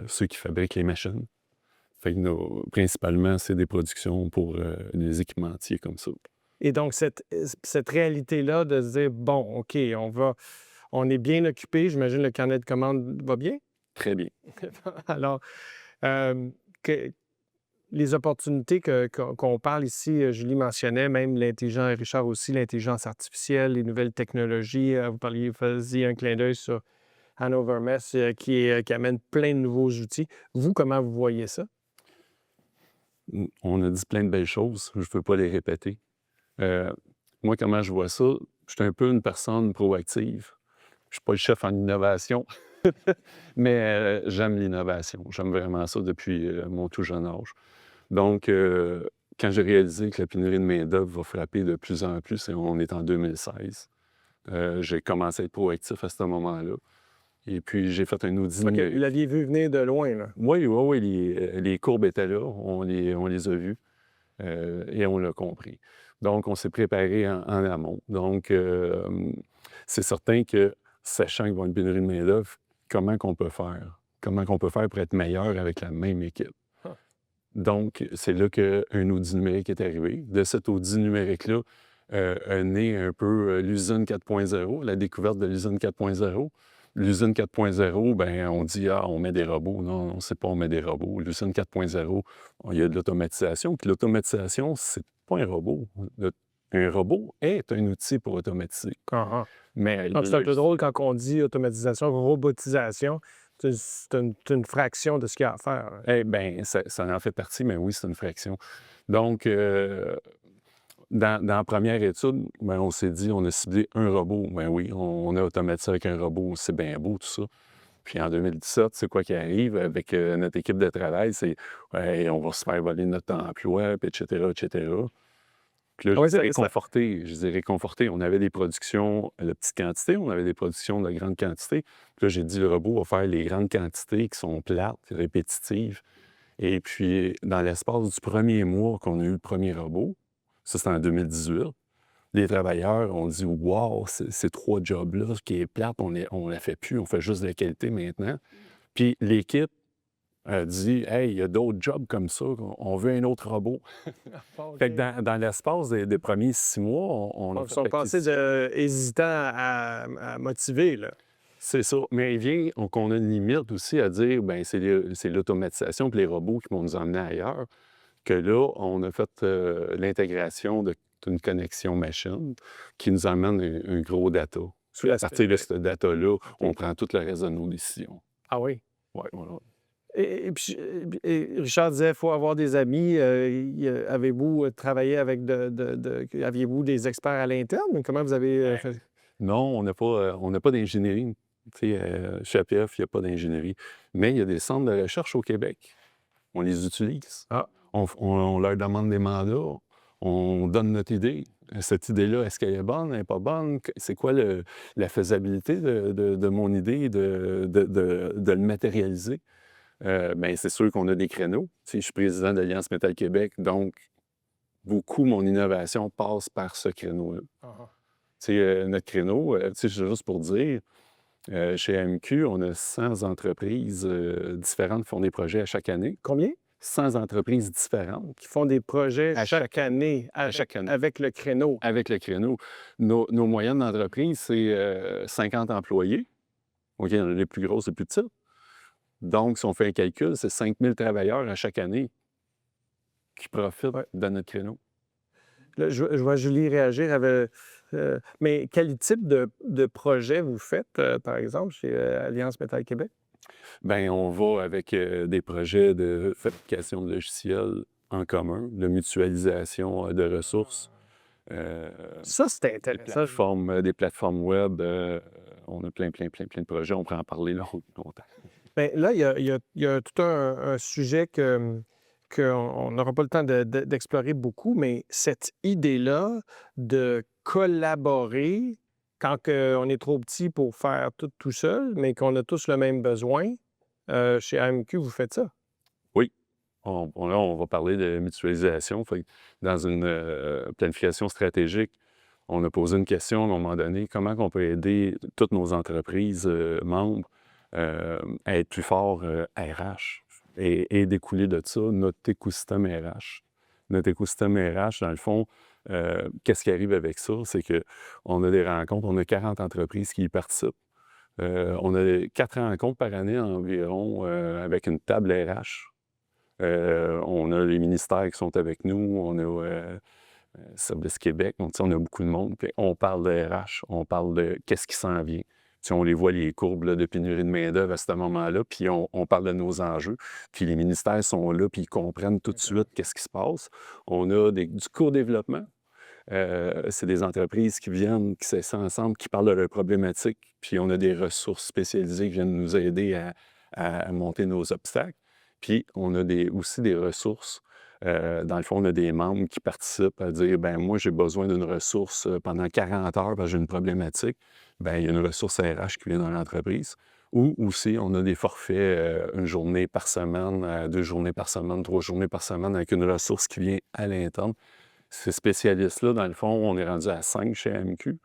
ceux qui fabriquent les machines. Fait que principalement, c'est des productions pour les équipementiers comme ça. Et donc, cette réalité-là de se dire, bon, OK, on est bien occupé. J'imagine le carnet de commandes va bien. Très bien. Alors, les opportunités qu'on parle ici, Julie mentionnait, même l'intelligence, Richard aussi, l'intelligence artificielle, les nouvelles technologies. Vous faisiez un clin d'œil sur Hanover Mess qui amène plein de nouveaux outils. Vous, comment vous voyez ça? On a dit plein de belles choses. Je ne peux pas les répéter. Moi, comment je vois ça? Je suis un peu une personne proactive. Je ne suis pas le chef en innovation, mais j'aime l'innovation. J'aime vraiment ça depuis mon tout jeune âge. Donc, quand j'ai réalisé que la pénurie de main-d'œuvre va frapper de plus en plus, et on est en 2016, j'ai commencé à être proactif à ce moment-là. Et puis, j'ai fait un audit numérique. Vous l'aviez vu venir de loin, là. Oui, les courbes étaient là, on les a vues et on l'a compris. Donc, on s'est préparé en amont. Donc, c'est certain que, sachant qu'il va y avoir une pénurie de main-d'œuvre, comment qu'on peut faire? Comment qu'on peut faire pour être meilleur avec la même équipe? Donc, c'est là qu'un audit numérique est arrivé. De cet audit numérique-là est né un peu l'usine 4.0, la découverte de l'usine 4.0. L'usine 4.0, bien, on dit, on met des robots. Non, on ne sait pas, on met des robots. L'usine 4.0, il y a de l'automatisation. Puis l'automatisation, c'est pas un robot. Un robot est un outil pour automatiser. Mais Donc, c'est un peu drôle quand on dit automatisation, robotisation. C'est une fraction de ce qu'il y a à faire. Eh bien, ça en fait partie, mais oui, c'est une fraction. Donc, dans la première étude, ben, on s'est dit, on a ciblé un robot. Ben oui, on a automatisé avec un robot, c'est bien beau tout ça. Puis en 2017, c'est quoi qui arrive avec notre équipe de travail? C'est on va se faire voler notre emploi, puis etc., etc. Puis là, Ah oui, je disais c'est ça. réconforté. Je disais réconforté. On avait des productions de petite quantité, on avait des productions de grande quantité. Puis là, j'ai dit, le robot va faire les grandes quantités qui sont plates, répétitives. Et puis, dans l'espace du premier mois qu'on a eu le premier robot, ça, c'était en 2018, les travailleurs ont dit, wow, ces 3 jobs-là, ce qui est plate, on la fait plus, on fait juste de la qualité maintenant. Puis l'équipe a dit, hey, il y a d'autres jobs comme ça, on veut un autre robot. Fait que dans l'espace des premiers 6 mois, on a Ils fait sont passés de hésitants à motivés, là. C'est ça. Mais il vient qu'on a une limite aussi à dire, bien, c'est l'automatisation et les robots qui vont nous emmener ailleurs. Que là, on a fait l'intégration d'une connexion machine qui nous amène un gros data. À partir de ce data-là, on prend tout le reste de nos décisions. Ah oui? Oui, voilà. Et puis, Richard disait, il faut avoir des amis. Avez-vous travaillé avec aviez-vous des experts à l'interne? Comment vous avez fait? Non, on n'a pas d'ingénierie. Tu sais, chez APF, il n'y a pas d'ingénierie. Mais il y a des centres de recherche au Québec. On les utilise. Ah. On leur demande des mandats. On donne notre idée. Cette idée-là, est-ce qu'elle est bonne, elle n'est pas bonne? C'est quoi la faisabilité de mon idée de le matérialiser? Bien, c'est sûr qu'on a des créneaux. Tu sais, je suis président d'Alliance Métal Québec, donc beaucoup mon innovation passe par ce créneau-là. Tu sais, notre créneau, tu sais, juste pour dire, chez AMQ, on a 100 entreprises différentes qui font des projets à chaque année. Combien? 100 entreprises différentes. Qui font des projets À chaque année, chaque année. avec le créneau. Avec le créneau. Nos moyennes d'entreprise, c'est 50 employés. OK, il y en a les plus grosses et les plus petites. Donc, si on fait un calcul, c'est 5000 travailleurs à chaque année qui profitent de notre créneau. Là, je vois Julie réagir. Mais quel type de projet vous faites, par exemple, chez Alliance Métal Québec? Bien, on va avec des projets de fabrication de logiciels en commun, de mutualisation de ressources. Ça, c'est intéressant. Des plateformes web. On a plein de projets. On pourrait en parler longtemps. Bien, là, il y a tout un sujet qu'on n'aura pas le temps d'explorer beaucoup, mais cette idée-là de collaborer quand on est trop petit pour faire tout seul, mais qu'on a tous le même besoin, chez AMQ, vous faites ça? Oui. Là, on va parler de mutualisation. Fait que dans une planification stratégique, on a posé une question à un moment donné, comment on peut aider toutes nos entreprises membres à être plus forts RH et découler de ça notre écosystème RH. Notre écosystème RH, dans le fond, qu'est-ce qui arrive avec ça? C'est qu'on a des rencontres, on a 40 entreprises qui y participent. On a 4 rencontres par année environ avec une table RH. On a les ministères qui sont avec nous, on a Service Québec, donc on a beaucoup de monde. Puis on parle de RH, on parle de qu'est-ce qui s'en vient. Puis on les voit, les courbes là, de pénurie de main-d'œuvre à ce moment-là, puis on parle de nos enjeux. Puis les ministères sont là, puis ils comprennent tout de suite qu'est-ce qui se passe. On a du co-développement. C'est des entreprises qui viennent, qui s'assoient ensemble, qui parlent de leurs problématiques, puis on a des ressources spécialisées qui viennent nous aider à monter nos obstacles. Puis on a aussi des ressources. Dans le fond, on a des membres qui participent à dire, ben moi, j'ai besoin d'une ressource pendant 40 heures parce que j'ai une problématique. Bien, il y a une ressource RH qui vient dans l'entreprise. Ou aussi, on a des forfaits une journée par semaine, 2 journées par semaine, 3 journées par semaine avec une ressource qui vient à l'interne. Ces spécialistes-là, dans le fond, on est rendu à 5 chez AMQ.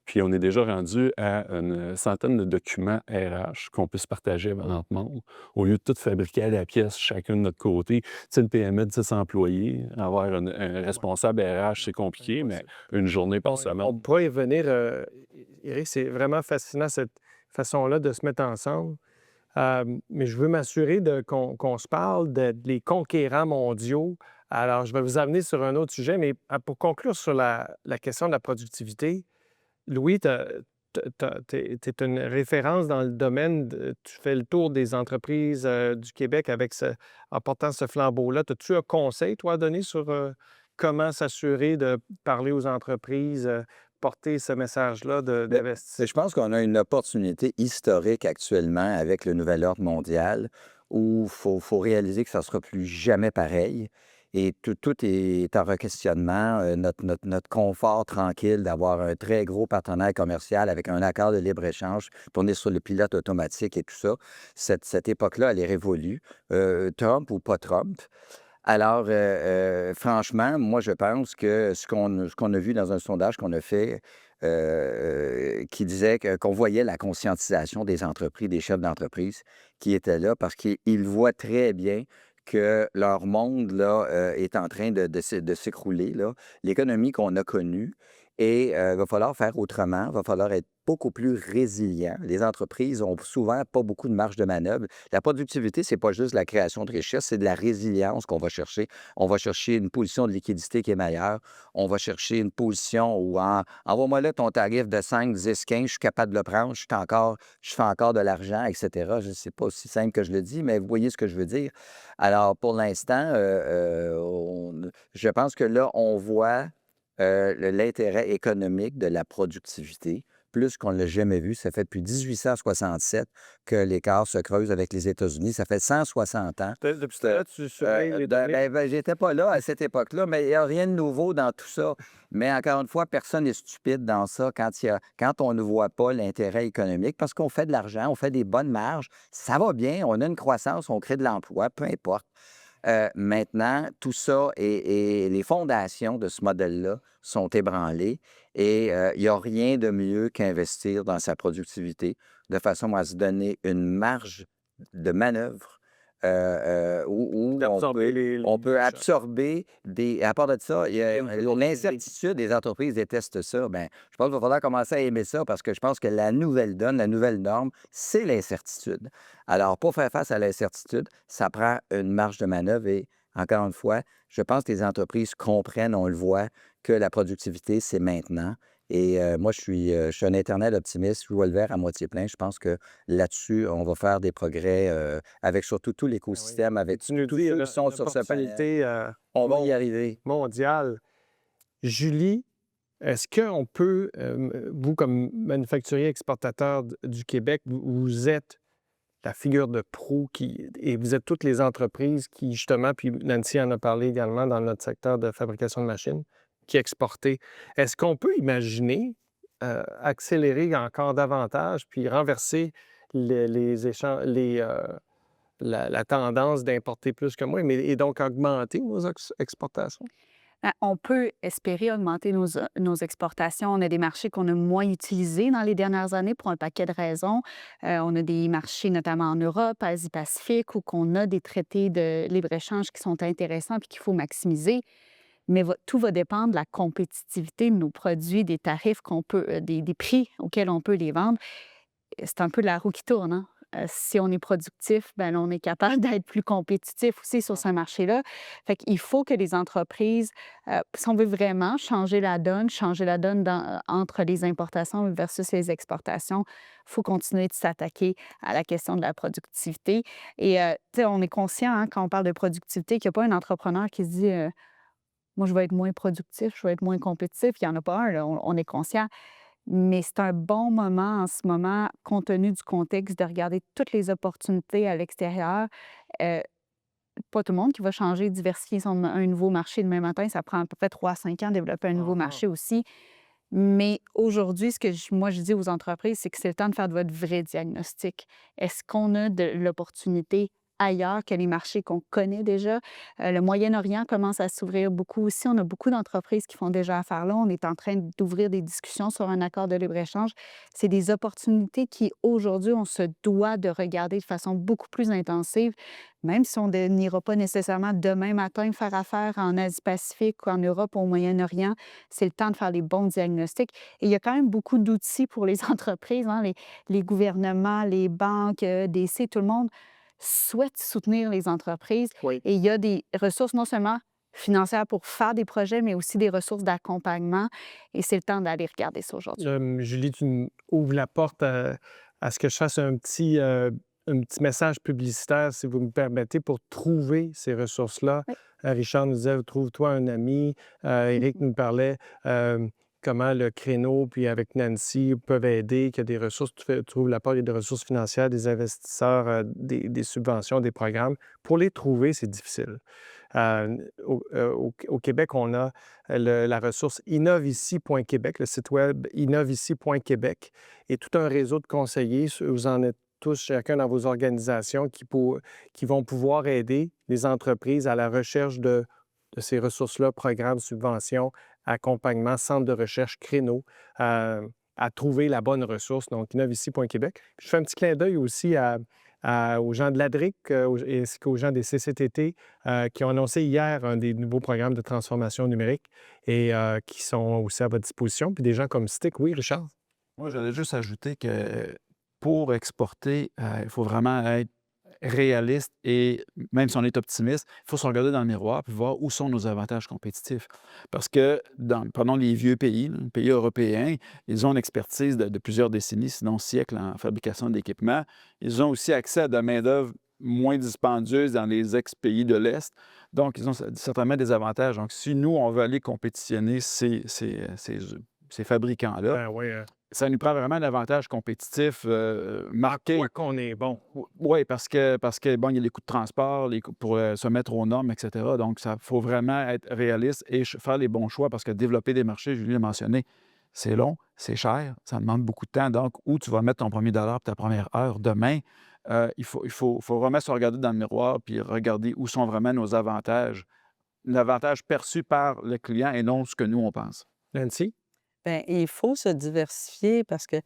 Puis on est déjà rendu à une centaine de documents RH qu'on puisse partager avec notre monde. Au lieu de tout fabriquer à la pièce, chacun de notre côté. Tu sais, une PME de 10 employés, avoir un responsable RH, c'est compliqué, mais une journée par semaine. On pourrait y venir. Eric, c'est vraiment fascinant, cette façon-là de se mettre ensemble. Mais je veux m'assurer qu'on se parle des conquérants mondiaux. Alors, je vais vous amener sur un autre sujet, mais pour conclure sur la question de la productivité, Louis, tu es une référence dans le domaine, tu fais le tour des entreprises du Québec en portant ce flambeau-là. As-tu un conseil, toi, à donner sur comment s'assurer de parler aux entreprises, porter ce message-là d'investissement? Je pense qu'on a une opportunité historique actuellement avec le nouvel ordre mondial où il faut réaliser que ça ne sera plus jamais pareil. et tout est en re-questionnement. Notre confort tranquille d'avoir un très gros partenaire commercial avec un accord de libre-échange tourné sur le pilote automatique et tout ça, cette époque-là, elle est révolue. Trump ou pas Trump. Alors, franchement, moi, je pense que ce qu'on a vu dans un sondage qu'on a fait, qui disait qu'on voyait la conscientisation des entreprises, des chefs d'entreprise qui étaient là parce qu'ils voient très bien que leur monde là, est en train de s'écrouler, là. L'économie qu'on a connue. Et il va falloir faire autrement, il va falloir être beaucoup plus résilient. Les entreprises ont souvent pas beaucoup de marge de manœuvre. La productivité, c'est pas juste la création de richesse, c'est de la résilience qu'on va chercher. On va chercher une position de liquidité qui est meilleure. On va chercher une position où envoie-moi là ton tarif de 5, 10, 15, je suis capable de le prendre, je fais encore de l'argent, etc. Je ne sais pas aussi simple que je le dis, mais vous voyez ce que je veux dire. Alors, pour l'instant, je pense que là, on voit l'intérêt économique de la productivité, plus qu'on ne l'a jamais vu. Ça fait depuis 1867 que l'écart se creuse avec les États-Unis. Ça fait 160 ans. Depuis ce temps-là, tu surveilles les données. J'étais pas là à cette époque-là, mais il n'y a rien de nouveau dans tout ça. Mais encore une fois, personne n'est stupide dans ça quand on ne voit pas l'intérêt économique, parce qu'on fait de l'argent, on fait des bonnes marges, ça va bien, on a une croissance, on crée de l'emploi, peu importe. Maintenant, tout ça et les fondations de ce modèle-là sont ébranlées et il n'y a rien de mieux qu'investir dans sa productivité de façon à se donner une marge de manœuvre où on peut absorber des... À part de ça, l'incertitude des entreprises détestent ça. Bien, je pense qu'il va falloir commencer à aimer ça parce que je pense que la nouvelle donne, la nouvelle norme, c'est l'incertitude. Alors, pour faire face à l'incertitude, ça prend une marge de manœuvre et, encore une fois, je pense que les entreprises comprennent, on le voit, que la productivité, c'est maintenant. Et moi, je suis un éternel optimiste. Je vois le verre à moitié plein. Je pense que là-dessus, on va faire des progrès avec surtout tout l'écosystème, avec Tu nous tous dis ceux qui sont sur ce panel. l'opportunité On va y arriver. mondiale. Julie, est-ce qu'on peut, vous, comme manufacturier exportateur du Québec, vous êtes la figure de proue et vous êtes toutes les entreprises qui, justement, puis Nancy en a parlé également dans notre secteur de fabrication de machines, qui exportaient. Est-ce qu'on peut imaginer accélérer encore davantage puis renverser la tendance d'importer plus que moins, et donc augmenter nos exportations? On peut espérer augmenter nos exportations. On a des marchés qu'on a moins utilisés dans les dernières années pour un paquet de raisons. On a des marchés notamment en Europe, Asie-Pacifique, où on a des traités de libre-échange qui sont intéressants et qu'il faut maximiser. Mais tout va dépendre de la compétitivité de nos produits, des tarifs qu'on peut, des prix auxquels on peut les vendre. C'est un peu la roue qui tourne, hein? Si on est productif, ben, on est capable d'être plus compétitif aussi sur ce marché-là. Fait qu'il faut que les entreprises, si on veut vraiment changer la donne entre les importations versus les exportations, il faut continuer de s'attaquer à la question de la productivité. Et tu sais, on est conscient, hein, quand on parle de productivité, qu'il n'y a pas un entrepreneur qui se dit moi, je vais être moins productif, je vais être moins compétitif. Il n'y en a pas un, là, on est conscient. Mais c'est un bon moment en ce moment, compte tenu du contexte, de regarder toutes les opportunités à l'extérieur. Pas tout le monde qui va changer, diversifier un nouveau marché demain matin. Ça prend à peu près 3 à 5 ans de développer un nouveau marché aussi. Mais aujourd'hui, ce que moi, je dis aux entreprises, c'est que c'est le temps de faire de votre vrai diagnostic. Est-ce qu'on a de l'opportunité ailleurs que les marchés qu'on connaît déjà? Le Moyen-Orient commence à s'ouvrir beaucoup aussi. On a beaucoup d'entreprises qui font déjà affaire là. On est en train d'ouvrir des discussions sur un accord de libre-échange. C'est des opportunités qui, aujourd'hui, on se doit de regarder de façon beaucoup plus intensive, même si on n'ira pas nécessairement demain matin faire affaire en Asie-Pacifique ou en Europe ou au Moyen-Orient. C'est le temps de faire les bons diagnostics. Et il y a quand même beaucoup d'outils pour les entreprises, hein, les gouvernements, les banques, DC, tout le monde souhaite soutenir les entreprises. Oui. Et il y a des ressources non seulement financières pour faire des projets, mais aussi des ressources d'accompagnement. Et c'est le temps d'aller regarder ça aujourd'hui. Julie, tu ouvres la porte à ce que je fasse un petit message publicitaire, si vous me permettez, pour trouver ces ressources-là. Oui. Richard nous disait, trouve-toi un ami. Éric nous parlait, comment le créneau, puis avec Nancy, peuvent aider, qu'il y a des ressources, tu trouves la part des ressources financières, des investisseurs, des subventions, des programmes. Pour les trouver, c'est difficile. Au Québec, on a la ressource innovici.québec, le site web innovici.québec, et tout un réseau de conseillers. Vous en êtes tous, chacun dans vos organisations, qui vont pouvoir aider les entreprises à la recherche de ces ressources-là, programmes, subventions, accompagnement, centre de recherche, créneaux, à trouver la bonne ressource, donc innovici.québec. Je fais un petit clin d'œil aussi aux gens de l'ADRIC ainsi qu'aux gens des CCTT qui ont annoncé hier un des nouveaux programmes de transformation numérique et qui sont aussi à votre disposition. Puis des gens comme Stick. Oui, Richard? Moi, j'allais juste ajouter que pour exporter, il faut vraiment être réaliste et même si on est optimiste, il faut se regarder dans le miroir et voir où sont nos avantages compétitifs. Parce que, prenons les vieux pays, les pays européens, ils ont une expertise de plusieurs décennies, sinon siècles, en fabrication d'équipements. Ils ont aussi accès à de la main-d'œuvre moins dispendieuse dans les ex-pays de l'Est. Donc, ils ont certainement des avantages. Donc, si nous, on veut aller compétitionner ces fabricants-là, Ben oui. ça nous prend vraiment un avantage compétitif marqué. Ouais, qu'on est bon. Oui, parce que bon, il y a les coûts de transport, les coûts pour se mettre aux normes, etc. Donc, il faut vraiment être réaliste et faire les bons choix parce que développer des marchés, Julie l'a mentionné, c'est long, c'est cher, ça demande beaucoup de temps. Donc, où tu vas mettre ton premier dollar pour ta première heure demain, il faut vraiment se regarder dans le miroir puis regarder où sont vraiment nos avantages, l'avantage perçu par le client et non ce que nous, on pense. Nancy? Bien, il faut se diversifier parce que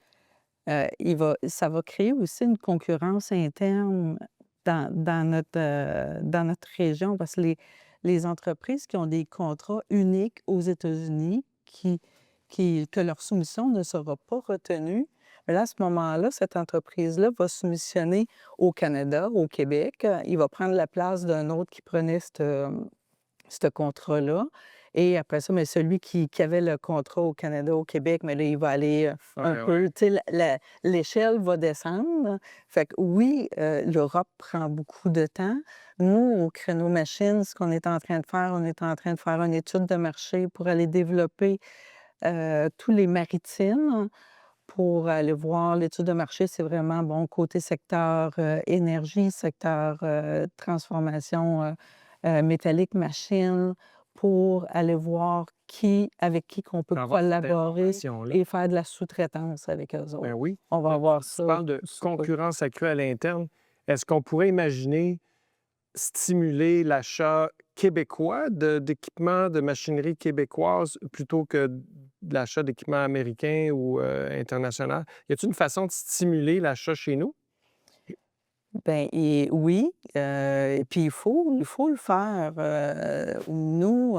ça va créer aussi une concurrence interne dans notre région parce que les entreprises qui ont des contrats uniques aux États-Unis, que leur soumission ne sera pas retenue, mais là, à ce moment-là, cette entreprise-là va soumissionner au Canada, au Québec. Il va prendre la place d'un autre qui prenait ce contrat-là. Et après ça, mais celui qui avait le contrat au Canada, au Québec, mais là, il va aller peu, tu sais, l'échelle va descendre. Fait que oui, l'Europe prend beaucoup de temps. Nous, au Créneau Machine, ce qu'on est en train de faire, on est en train de faire une étude de marché pour aller développer tous les maritimes. Pour aller voir l'étude de marché, c'est vraiment, bon, côté secteur énergie, secteur transformation métallique, machine, pour aller voir avec qui qu'on peut collaborer et faire de la sous-traitance avec eux autres. Ben oui. On va voir ça. Tu parles de concurrence accrue à l'interne. Est-ce qu'on pourrait imaginer stimuler l'achat québécois d'équipements, de machinerie québécoise plutôt que de l'achat d'équipements américains ou internationaux? Y a-t-il une façon de stimuler l'achat chez nous? Bien, oui, et puis il faut le faire. Nous,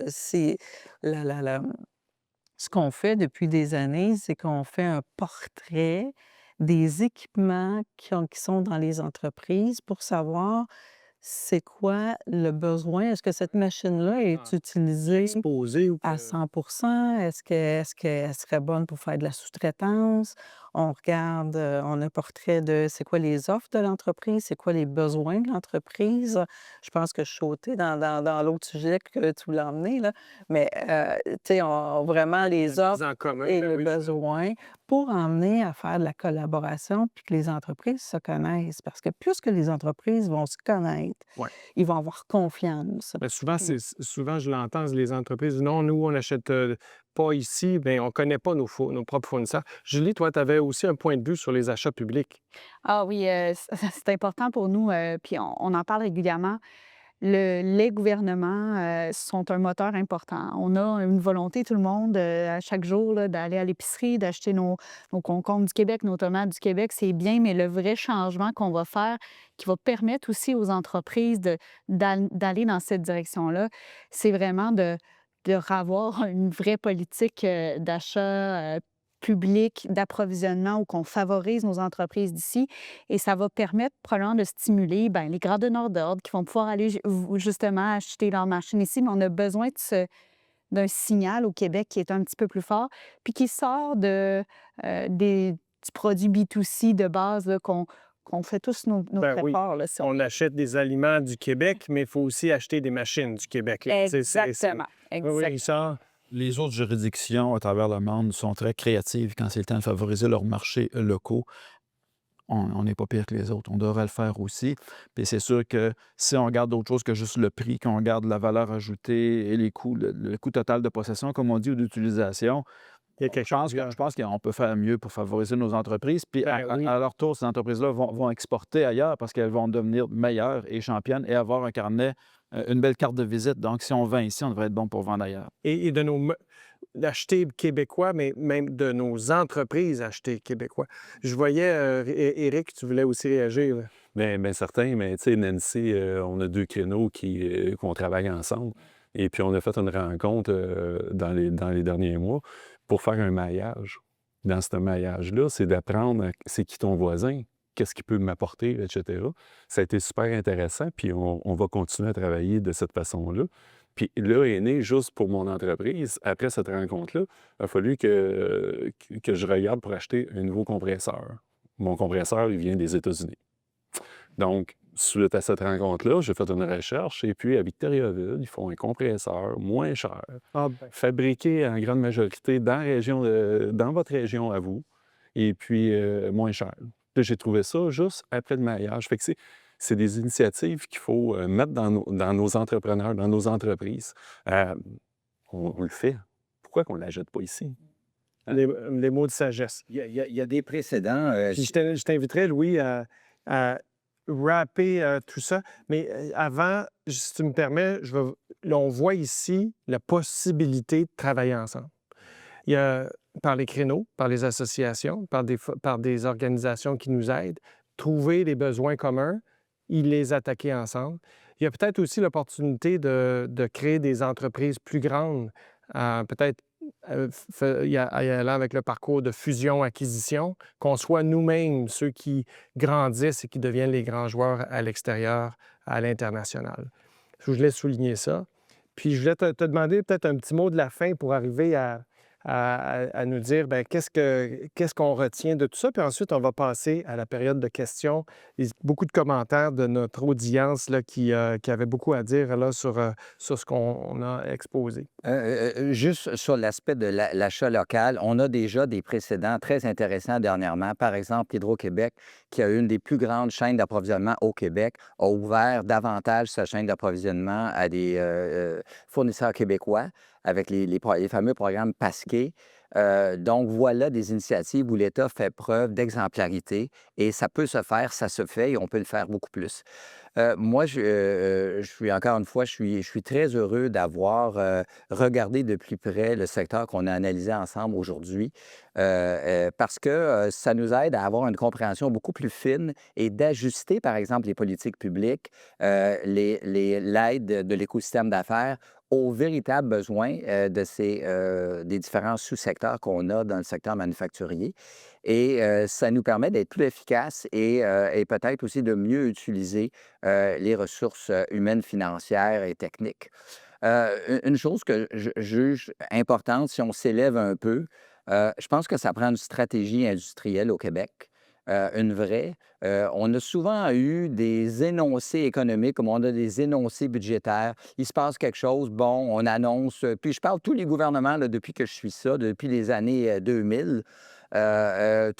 c'est ce qu'on fait depuis des années, c'est qu'on fait un portrait des équipements qui sont dans les entreprises pour savoir c'est quoi le besoin. Est-ce que cette machine-là est utilisée Exposé ou à 100 Est-ce qu'elle serait bonne pour faire de la sous-traitance? On regarde, on a un portrait de c'est quoi les offres de l'entreprise, c'est quoi les besoins de l'entreprise. Je pense que je suis sautée dans l'autre sujet que tu voulais emmener, là. Mais, tu sais, vraiment les offres en commun? et Ben le oui, besoin pour emmener à faire de la collaboration puis que les entreprises se connaissent. Parce que plus que les entreprises vont se connaître, Ouais. ils vont avoir confiance. Ben souvent, souvent, je l'entends, les entreprises, non, nous, on n'achète pas ici, bien, on ne connaît pas nos propres fournisseurs. Julie, toi, tu avais aussi un point de vue sur les achats publics. Ah oui, c'est important pour nous, puis on en parle régulièrement. Les gouvernements sont un moteur important. On a une volonté, tout le monde, à chaque jour, là, d'aller à l'épicerie, d'acheter nos concombres du Québec, nos tomates du Québec, c'est bien, mais le vrai changement qu'on va faire, qui va permettre aussi aux entreprises d'aller dans cette direction-là, c'est vraiment de avoir une vraie politique d'achat public, d'approvisionnement où qu'on favorise nos entreprises d'ici. Et ça va permettre probablement de stimuler les grands donneurs d'ordre qui vont pouvoir aller justement acheter leurs machines ici. Mais on a besoin d'un signal au Québec qui est un petit peu plus fort, puis qui sort du produit B2C de base là, qu'on fait tous nos Ben oui. efforts. Là, On achète des aliments du Québec, mais il faut aussi acheter des machines du Québec. Là. Exactement. Oui, oui, Richard. Les autres juridictions à travers le monde sont très créatives quand c'est le temps de favoriser leurs marchés locaux. On n'est pas pire que les autres. On devrait le faire aussi. Puis c'est sûr que si on regarde d'autres choses que juste le prix, qu'on regarde la valeur ajoutée et les coûts, le coût total de possession, comme on dit, ou d'utilisation, Il y a quelque chose. je pense qu'on peut faire mieux pour favoriser nos entreprises. Puis Ben oui. à leur tour, ces entreprises-là vont exporter ailleurs parce qu'elles vont devenir meilleures et championnes et avoir un carnet, une belle carte de visite. Donc, si on vend ici, on devrait être bon pour vendre ailleurs. Et d'acheter québécois, mais même de nos entreprises acheter québécois. Je voyais, Éric, tu voulais aussi réagir. Là. Bien certain, mais tu sais, Nancy, on a 2 créneaux qu'on travaille ensemble. Et puis, on a fait une rencontre dans les derniers mois pour faire un maillage. Dans ce maillage-là, c'est d'apprendre c'est qui ton voisin, qu'est-ce qu'il peut m'apporter, etc. Ça a été super intéressant, puis on va continuer à travailler de cette façon-là. Puis là est né, juste pour mon entreprise, après cette rencontre-là, il a fallu que je regarde pour acheter un nouveau compresseur. Mon compresseur, il vient des États-Unis. Donc, suite à cette rencontre-là, j'ai fait une recherche et puis à Victoriaville, ils font un compresseur moins cher, Ah ben, fabriqué en grande majorité dans votre région à vous, et puis moins cher. Là, j'ai trouvé ça juste après le maillage. Fait que c'est des initiatives qu'il faut mettre dans nos entrepreneurs, dans nos entreprises. On le fait. Pourquoi qu'on ne la jette pas ici? les mots de sagesse. Il y a des précédents. Puis je t'inviterais, Louis, à wrapper tout ça. Mais avant, si tu me permets, là, on voit ici la possibilité de travailler ensemble. Il y a par les créneaux, par les associations, par des organisations qui nous aident, trouver les besoins communs, les attaquer ensemble. Il y a peut-être aussi l'opportunité de créer des entreprises plus grandes, peut-être y allant avec le parcours de fusion-acquisition, qu'on soit nous-mêmes ceux qui grandissent et qui deviennent les grands joueurs à l'extérieur, à l'international. Je voulais souligner ça. Puis je voulais te demander peut-être un petit mot de la fin pour arriver à nous dire bien, qu'est-ce qu'on retient de tout ça. Puis ensuite, on va passer à la période de questions. Il y a beaucoup de commentaires de notre audience là, qui avait beaucoup à dire là, sur ce qu'on a exposé. Juste sur l'aspect de l'achat local, on a déjà des précédents très intéressants dernièrement. Par exemple, Hydro-Québec, qui a une des plus grandes chaînes d'approvisionnement au Québec, a ouvert davantage sa chaîne d'approvisionnement à des fournisseurs québécois avec les fameux programmes Pasquet. Donc, voilà des initiatives où l'État fait preuve d'exemplarité et ça peut se faire, ça se fait et on peut le faire beaucoup plus. Moi, je suis encore une fois, je suis très heureux d'avoir regardé de plus près le secteur qu'on a analysé ensemble aujourd'hui parce que ça nous aide à avoir une compréhension beaucoup plus fine et d'ajuster, par exemple, les politiques publiques, l'aide de l'écosystème d'affaires aux véritables besoins des différents sous-secteurs qu'on a dans le secteur manufacturier. Et ça nous permet d'être plus efficaces et peut-être aussi de mieux utiliser les ressources humaines, financières et techniques. Une chose que je juge importante, si on s'élève un peu, je pense que ça prend une stratégie industrielle au Québec. Une vraie. On a souvent eu des énoncés économiques comme on a des énoncés budgétaires. Il se passe quelque chose, bon, on annonce. Puis je parle de tous les gouvernements là, depuis que je suis ça, depuis les années 2000. Tout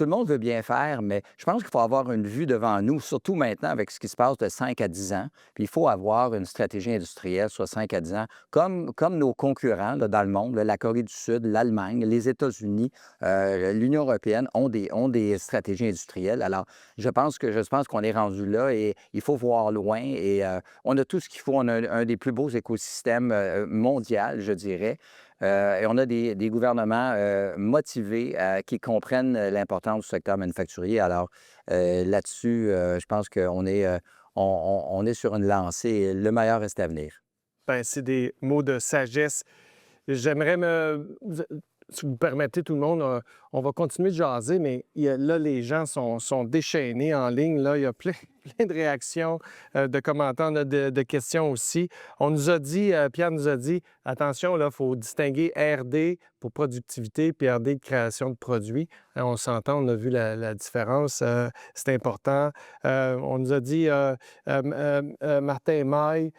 le monde veut bien faire, mais je pense qu'il faut avoir une vue devant nous, surtout maintenant avec ce qui se passe de 5 à 10 ans. Puis il faut avoir une stratégie industrielle sur 5 à 10 ans, comme nos concurrents là, dans le monde, là, la Corée du Sud, l'Allemagne, les États-Unis, l'Union européenne ont des stratégies industrielles. Alors, je pense qu'on est rendu là et il faut voir loin. Et on a tout ce qu'il faut. On a un des plus beaux écosystèmes mondiaux, je dirais. Et on a des gouvernements motivés qui comprennent l'importance du secteur manufacturier. Alors, là-dessus, je pense qu'on est, on est sur une lancée. Le meilleur reste à venir. Bien, c'est des mots de sagesse. J'aimerais si vous permettez, tout le monde, on va continuer de jaser, mais là, les gens sont déchaînés en ligne. Là, il y a plein de réactions, de commentaires, on a de questions aussi. On nous a dit, Pierre nous a dit, attention, là, il faut distinguer RD pour productivité puis RD de création de produits. On s'entend, on a vu la différence, c'est important. On nous a dit, Martin Maille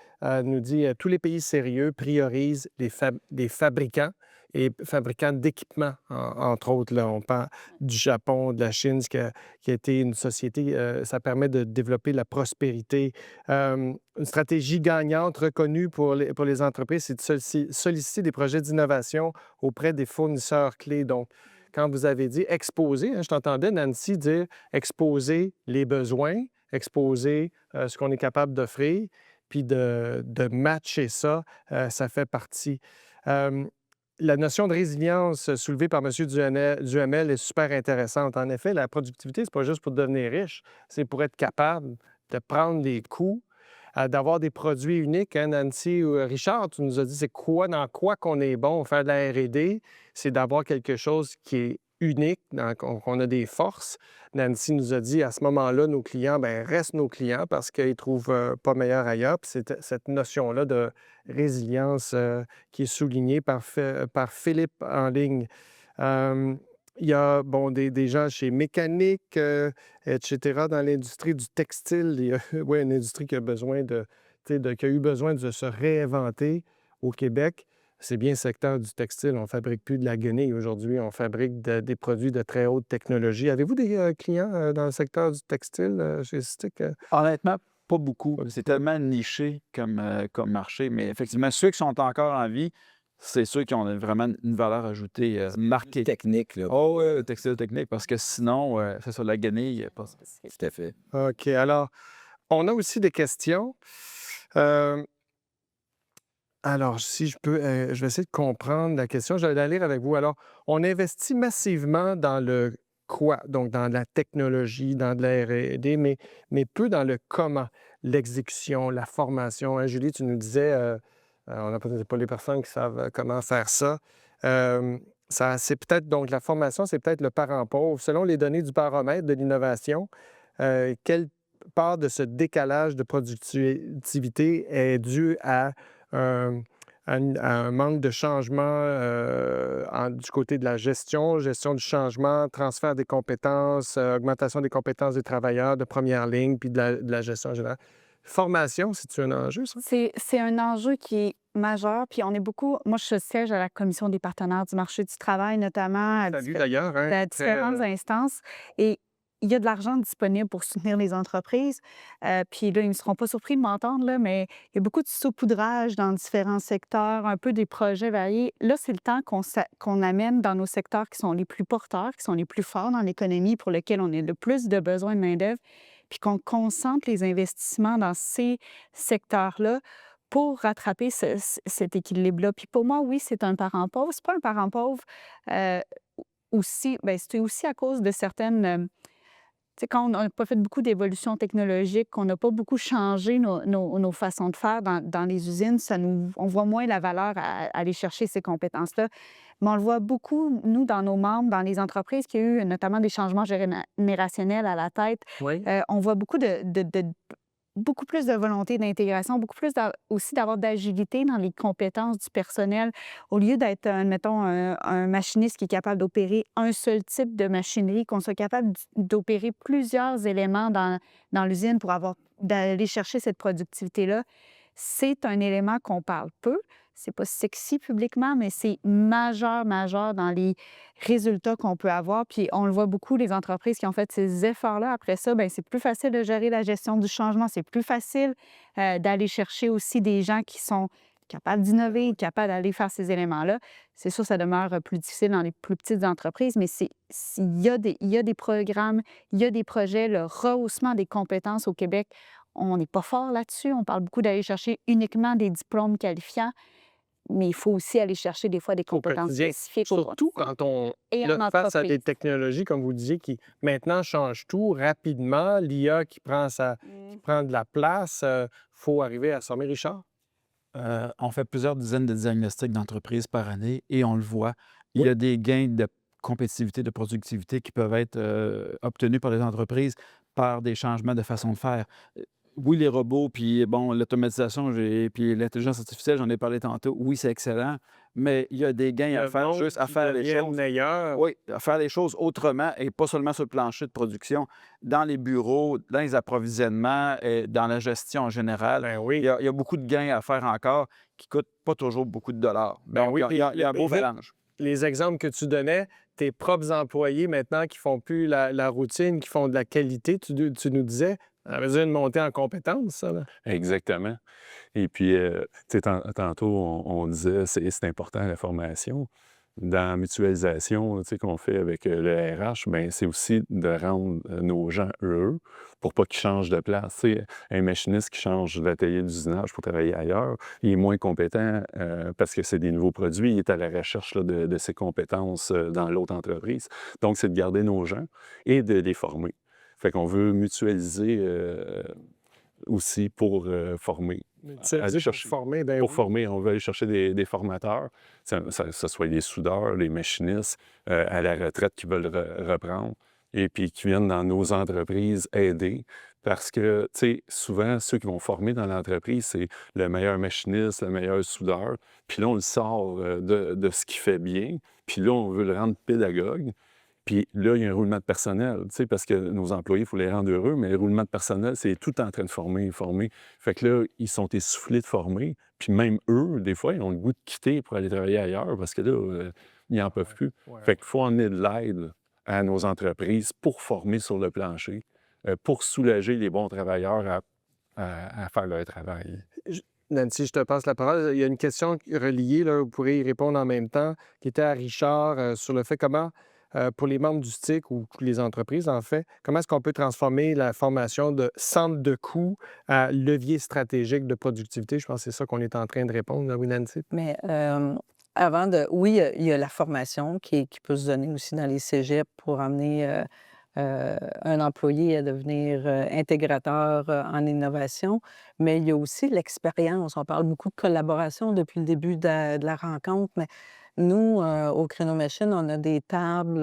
nous dit, tous les pays sérieux priorisent les fabricants et fabricants d'équipements, entre autres. Là, on parle du Japon, de la Chine, qui a été une société, ça permet de développer la prospérité. Une stratégie gagnante reconnue pour les entreprises, c'est de solliciter des projets d'innovation auprès des fournisseurs clés. Donc, quand vous avez dit exposer, je t'entendais, Nancy, dire exposer les besoins, exposer ce qu'on est capable d'offrir, puis de matcher ça, ça fait partie. La notion de résilience soulevée par M. Duhamel est super intéressante. En effet, la productivité, ce n'est pas juste pour devenir riche, c'est pour être capable de prendre les coûts, d'avoir des produits uniques. Hein, Nancy ou Richard, tu nous as dit, c'est quoi, dans quoi qu'on est bon, faire de la R&D, c'est d'avoir quelque chose qui est unique, qu'on a des forces. Nancy nous a dit, à ce moment-là, nos clients, bien, restent nos clients parce qu'ils ne trouvent pas meilleur ailleurs. Puis c'est cette notion-là de résilience qui est soulignée par Philippe en ligne. Il y a des gens chez Mécanique, etc., dans l'industrie du textile. Il y a une industrie qui a besoin qui a eu besoin de se réinventer au Québec. C'est bien le secteur du textile. On ne fabrique plus de la guenille aujourd'hui. On fabrique des produits de très haute technologie. Avez-vous des clients dans le secteur du textile chez Stick? Honnêtement, pas beaucoup. C'est tellement niché comme marché. Mais effectivement, ceux qui sont encore en vie, c'est ceux qui ont vraiment une valeur ajoutée marquée. Technique, là. Oh, oui, le textile technique, parce que sinon, c'est sur la guenille. Tout à fait. OK. Alors, on a aussi des questions. Alors, si je peux, je vais essayer de comprendre la question. Je vais la lire avec vous. Alors, on investit massivement dans le quoi, donc dans la technologie, dans de la R&D, mais peu dans le comment, l'exécution, la formation. Hein, Julie, tu nous disais, on n'a peut-être pas les personnes qui savent comment faire ça. C'est peut-être, donc la formation, c'est peut-être le parent pauvre. Selon les données du baromètre de l'innovation, quelle part de ce décalage de productivité est due à un manque de changement du côté de la gestion du changement, transfert des compétences, augmentation des compétences des travailleurs de première ligne, puis de la gestion générale. Formation, c'est-tu un enjeu, ça? C'est un enjeu qui est majeur, puis on est beaucoup... Moi, je siège à la Commission des partenaires du marché du travail, notamment à Salut d'ailleurs. Hein, à différentes instances. Et il y a de l'argent disponible pour soutenir les entreprises. Puis là, ils ne seront pas surpris de m'entendre, là, mais il y a beaucoup de saupoudrage dans différents secteurs, un peu des projets variés. Là, c'est le temps qu'on amène dans nos secteurs qui sont les plus porteurs, qui sont les plus forts dans l'économie, pour lesquels on a le plus de besoin de main-d'œuvre, puis qu'on concentre les investissements dans ces secteurs-là pour rattraper cet équilibre-là. Puis pour moi, oui, c'est un parent pauvre. C'est pas un parent pauvre aussi, bien, c'est aussi à cause de certaines... Tu sais, quand on n'a pas fait beaucoup d'évolutions technologiques, qu'on n'a pas beaucoup changé nos façons de faire dans les usines, on voit moins la valeur à aller chercher ces compétences-là. Mais on le voit beaucoup, nous, dans nos membres, dans les entreprises qui ont eu notamment des changements générationnels à la tête. Oui. On voit beaucoup plus de volonté d'intégration, beaucoup plus aussi d'avoir d'agilité dans les compétences du personnel. Au lieu d'être, mettons, un machiniste qui est capable d'opérer un seul type de machinerie, qu'on soit capable d'opérer plusieurs éléments dans l'usine pour d'aller chercher cette productivité-là. C'est un élément qu'on parle peu. C'est pas sexy publiquement, mais c'est majeur dans les résultats qu'on peut avoir. Puis on le voit beaucoup, les entreprises qui ont fait ces efforts-là. Après ça, bien, c'est plus facile de gérer la gestion du changement. C'est plus facile d'aller chercher aussi des gens qui sont capables d'innover, capables d'aller faire ces éléments-là. C'est sûr, ça demeure plus difficile dans les plus petites entreprises, mais il y a des programmes, il y a des projets, le rehaussement des compétences au Québec. On n'est pas fort là-dessus. On parle beaucoup d'aller chercher uniquement des diplômes qualifiants, mais il faut aussi aller chercher des fois des compétences spécifiques. Surtout quand on Et là, en face à des entreprise. technologies, comme vous disiez, qui maintenant changent tout rapidement, l'IA qui prend de la place, il faut arriver à sommer, Richard? On fait plusieurs dizaines de diagnostics d'entreprises par année et on le voit. Il y a des gains de compétitivité, de productivité qui peuvent être obtenus par les entreprises par des changements de façon de faire. Oui, les robots, puis bon, l'automatisation, puis l'intelligence artificielle, j'en ai parlé tantôt. Oui, c'est excellent, mais il y a des gains à faire juste à faire les choses. meilleurs. Oui, à faire les choses autrement et pas seulement sur le plancher de production, dans les bureaux, dans les approvisionnements, et dans la gestion en général. Ben oui. Il y a beaucoup de gains à faire encore qui ne coûtent pas toujours beaucoup de dollars. Ben Donc, oui, il y a un beau puis mélange. les exemples que tu donnais, tes propres employés maintenant qui font plus la routine, qui font de la qualité, tu nous disais, ça veut dire une montée en compétences, ça, là. Exactement. Et puis, tu sais, tantôt, on disait, c'est important la formation. Dans la mutualisation, tu sais, qu'on fait avec le RH, bien, c'est aussi de rendre nos gens heureux pour pas qu'ils changent de place. Tu sais, un machiniste qui change d'atelier d'usinage pour travailler ailleurs, il est moins compétent parce que c'est des nouveaux produits. Il est à la recherche là, de ses compétences dans l'autre entreprise. Donc, c'est de garder nos gens et de les former. Fait qu'on veut mutualiser aussi pour former. Tu Aller dis pour chercher. former, ben Pour oui. former, on veut aller chercher des formateurs, ça soit les soudeurs, les machinistes à la retraite qui veulent reprendre et puis qui viennent dans nos entreprises aider. Parce que, tu sais, souvent, ceux qui vont former dans l'entreprise, c'est le meilleur machiniste, le meilleur soudeur. Puis là, on le sort de ce qu'il fait bien. Puis là, on veut le rendre pédagogue. Puis là, il y a un roulement de personnel, tu sais, parce que nos employés, il faut les rendre heureux, mais le roulement de personnel, c'est tout en train de former. Fait que là, ils sont essoufflés de former. Puis même eux, des fois, ils ont le goût de quitter pour aller travailler ailleurs parce que là, ils n'en peuvent plus. Ouais. Fait qu'il faut emmener de l'aide à nos entreprises pour former sur le plancher, pour soulager les bons travailleurs à faire leur travail. Nancy, je te passe la parole. Il y a une question reliée, là, vous pourrez y répondre en même temps, qui était à Richard sur le fait comment, pour les membres du STIC ou toutes les entreprises, en fait, comment est-ce qu'on peut transformer la formation de centre de coût à levier stratégique de productivité? Je pense que c'est ça qu'on est en train de répondre, là, oui, Nancy? Mais avant de... Oui, il y a la formation qui peut se donner aussi dans les cégeps pour amener un employé à devenir intégrateur en innovation, mais il y a aussi l'expérience. On parle beaucoup de collaboration depuis le début de la rencontre, mais nous, au Créneau Machine, on a des tables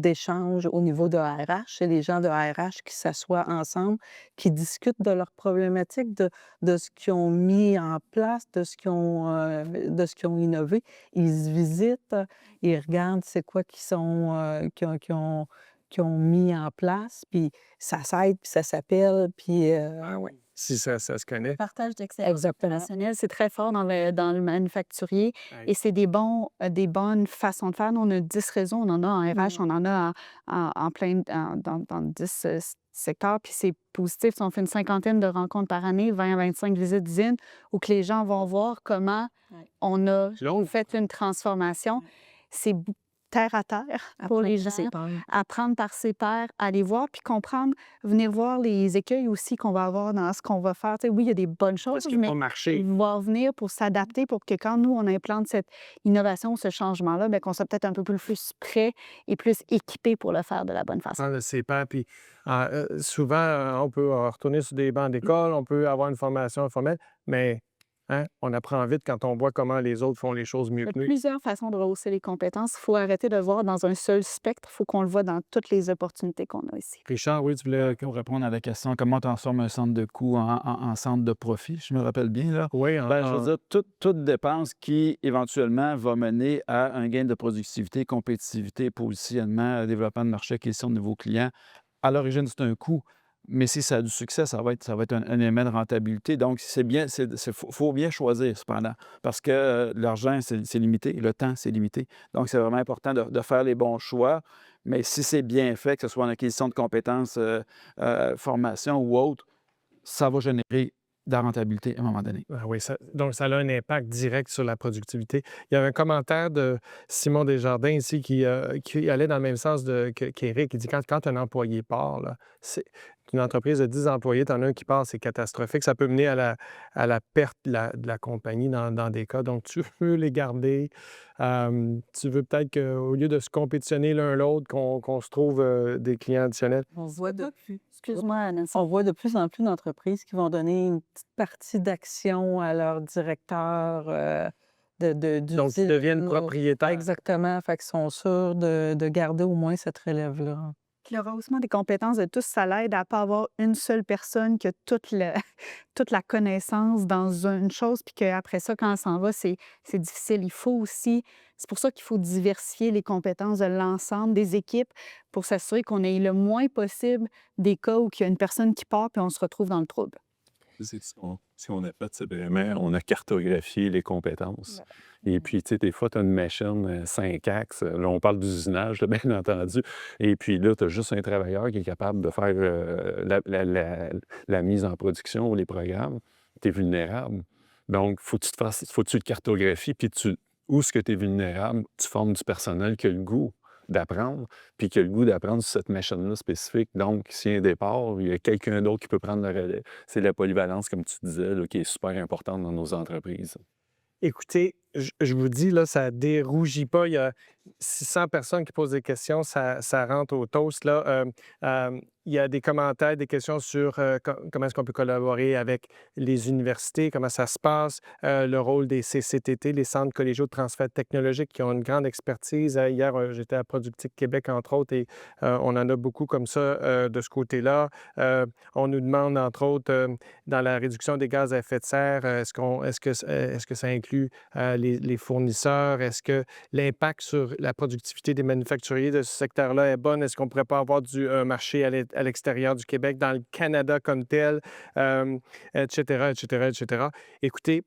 d'échange au niveau de RH. C'est les gens de RH qui s'assoient ensemble, qui discutent de leurs problématiques, de ce qu'ils ont mis en place, de ce qu'ils ont innové. Ils se visitent, ils regardent c'est quoi qui ont mis en place, puis ça s'aide, puis ça s'appelle, puis ouais. Si ça se connaît. Partage d'expérience Exactement. opérationnelle, c'est très fort dans le manufacturier Ouais. et c'est des bonnes façons de faire. Nous, on a 10 réseaux, on en a en RH, on en a en plein dans 10 secteurs, puis c'est positif. On fait une cinquantaine de rencontres par année, 20 à 25 visites d'usines, où que les gens vont voir comment Ouais. on a Donc, fait une transformation. C'est terre à terre pour les gens. Apprendre par ses pairs, aller voir, puis comprendre, venir voir les écueils aussi qu'on va avoir dans ce qu'on va faire. Tu sais, oui, il y a des bonnes choses, parce qu'il mais faut marcher. voir venir pour s'adapter, pour que quand nous, on implante cette innovation, ce changement-là, bien, qu'on soit peut-être un peu plus prêt et plus équipé pour le faire de la bonne façon. Prendre ses pairs, puis souvent, on peut retourner sur des bancs d'école, on peut avoir une formation informelle, mais hein, on apprend vite quand on voit comment les autres font les choses mieux Il y a que nous. plusieurs façons de rehausser les compétences. Il faut arrêter de le voir dans un seul spectre. Il faut qu'on le voit dans toutes les opportunités qu'on a ici. Richard, oui, tu voulais... Pour répondre à la question, comment on transforme un centre de coût en centre de profit, je me rappelle bien, là. Oui, Ben, je veux dire, toute dépense qui, éventuellement, va mener à un gain de productivité, compétitivité, positionnement, développement de marché, acquisition de nouveaux clients, à l'origine, c'est un coût. Mais si ça a du succès, ça va être un élément de rentabilité. Donc, faut bien choisir, cependant, parce que l'argent, c'est limité, le temps, c'est limité. Donc, c'est vraiment important de faire les bons choix. Mais si c'est bien fait, que ce soit en acquisition de compétences, formation ou autre, ça va générer de la rentabilité à un moment donné. Ah oui, donc ça a un impact direct sur la productivité. Il y avait un commentaire de Simon Desjardins ici qui allait dans le même sens qu'Éric. Il dit quand un employé part, là, c'est une entreprise de 10 employés, tu en as un qui part, c'est catastrophique. Ça peut mener à la perte de la compagnie dans des cas. Donc, tu veux les garder. Tu veux peut-être qu'au lieu de se compétitionner l'un l'autre, qu'on se trouve des clients additionnels. On voit Excuse-moi, Nancy. On voit de plus en plus d'entreprises qui vont donner une petite partie d'action à leur directeur Donc, ils deviennent propriétaires. Exactement. Fait qu'ils sont sûrs de garder au moins cette relève-là. Le rehaussement des compétences de tous, ça l'aide à ne pas avoir une seule personne qui a toute la connaissance dans une chose, puis qu'après ça, quand elle s'en va, c'est difficile. Il faut aussi, c'est pour ça qu'il faut diversifier les compétences de l'ensemble des équipes pour s'assurer qu'on ait le moins possible des cas où il y a une personne qui part puis on se retrouve dans le trouble. C'est ça. Ce qu'on a fait, c'est vraiment, on a cartographié les compétences. Et puis, tu sais, des fois, tu as une machine 5 axes. Là, on parle d'usinage, là, bien entendu. Et puis là, tu as juste un travailleur qui est capable de faire la mise en production ou les programmes. Tu es vulnérable. Donc, faut que tu le cartographies, puis où est-ce que tu es vulnérable, tu formes du personnel qui a le goût d'apprendre, puis qui a le goût d'apprendre sur cette machine-là spécifique. Donc, s'il y a un départ, il y a quelqu'un d'autre qui peut prendre le relais. C'est la polyvalence, comme tu disais, là, qui est super importante dans nos entreprises. Écoutez, je vous dis, là, ça dérougit pas. Il y a 600 personnes qui posent des questions, ça rentre au toast, là. Il y a des commentaires, des questions sur comment est-ce qu'on peut collaborer avec les universités, comment ça se passe, le rôle des CCTT, les centres collégiaux de transfert technologique qui ont une grande expertise. Hier, j'étais à Productique Québec, entre autres, et on en a beaucoup comme ça de ce côté-là. On nous demande, entre autres, dans la réduction des gaz à effet de serre, est-ce que ça inclut les fournisseurs? Est-ce que l'impact sur la productivité des manufacturiers de ce secteur-là est bonne? Est-ce qu'on ne pourrait pas avoir un marché à l'extérieur du Québec, dans le Canada comme tel, etc., etc., etc. Écoutez,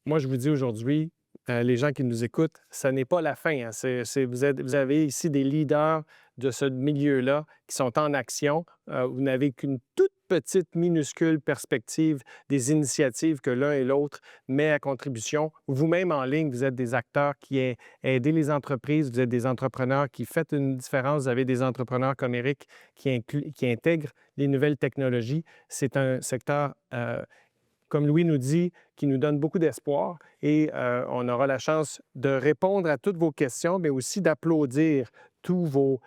moi, je vous dis aujourd'hui, les gens qui nous écoutent, ce n'est pas la fin. Hein. Vous avez ici des leaders de ce milieu-là qui sont en action. Vous n'avez qu'une toute petite, minuscule perspective des initiatives que l'un et l'autre met à contribution. Vous-même en ligne, vous êtes des acteurs qui aident les entreprises, vous êtes des entrepreneurs qui font une différence. Vous avez des entrepreneurs comme Éric qui intègrent les nouvelles technologies. C'est un secteur comme Louis nous dit, qui nous donne beaucoup d'espoir et on aura la chance de répondre à toutes vos questions, mais aussi d'applaudir tous vos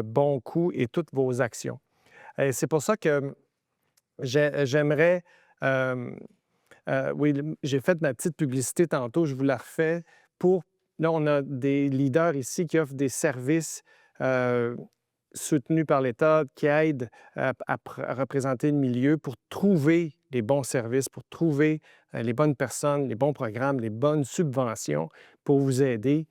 bons coups et toutes vos actions. Et c'est pour ça que j'aimerais... oui, j'ai fait ma petite publicité tantôt, je vous la refais. Là, on a des leaders ici qui offrent des services soutenus par l'État, qui aident à représenter le milieu pour trouver les bons services, pour trouver les bonnes personnes, les bons programmes, les bonnes subventions pour vous aider.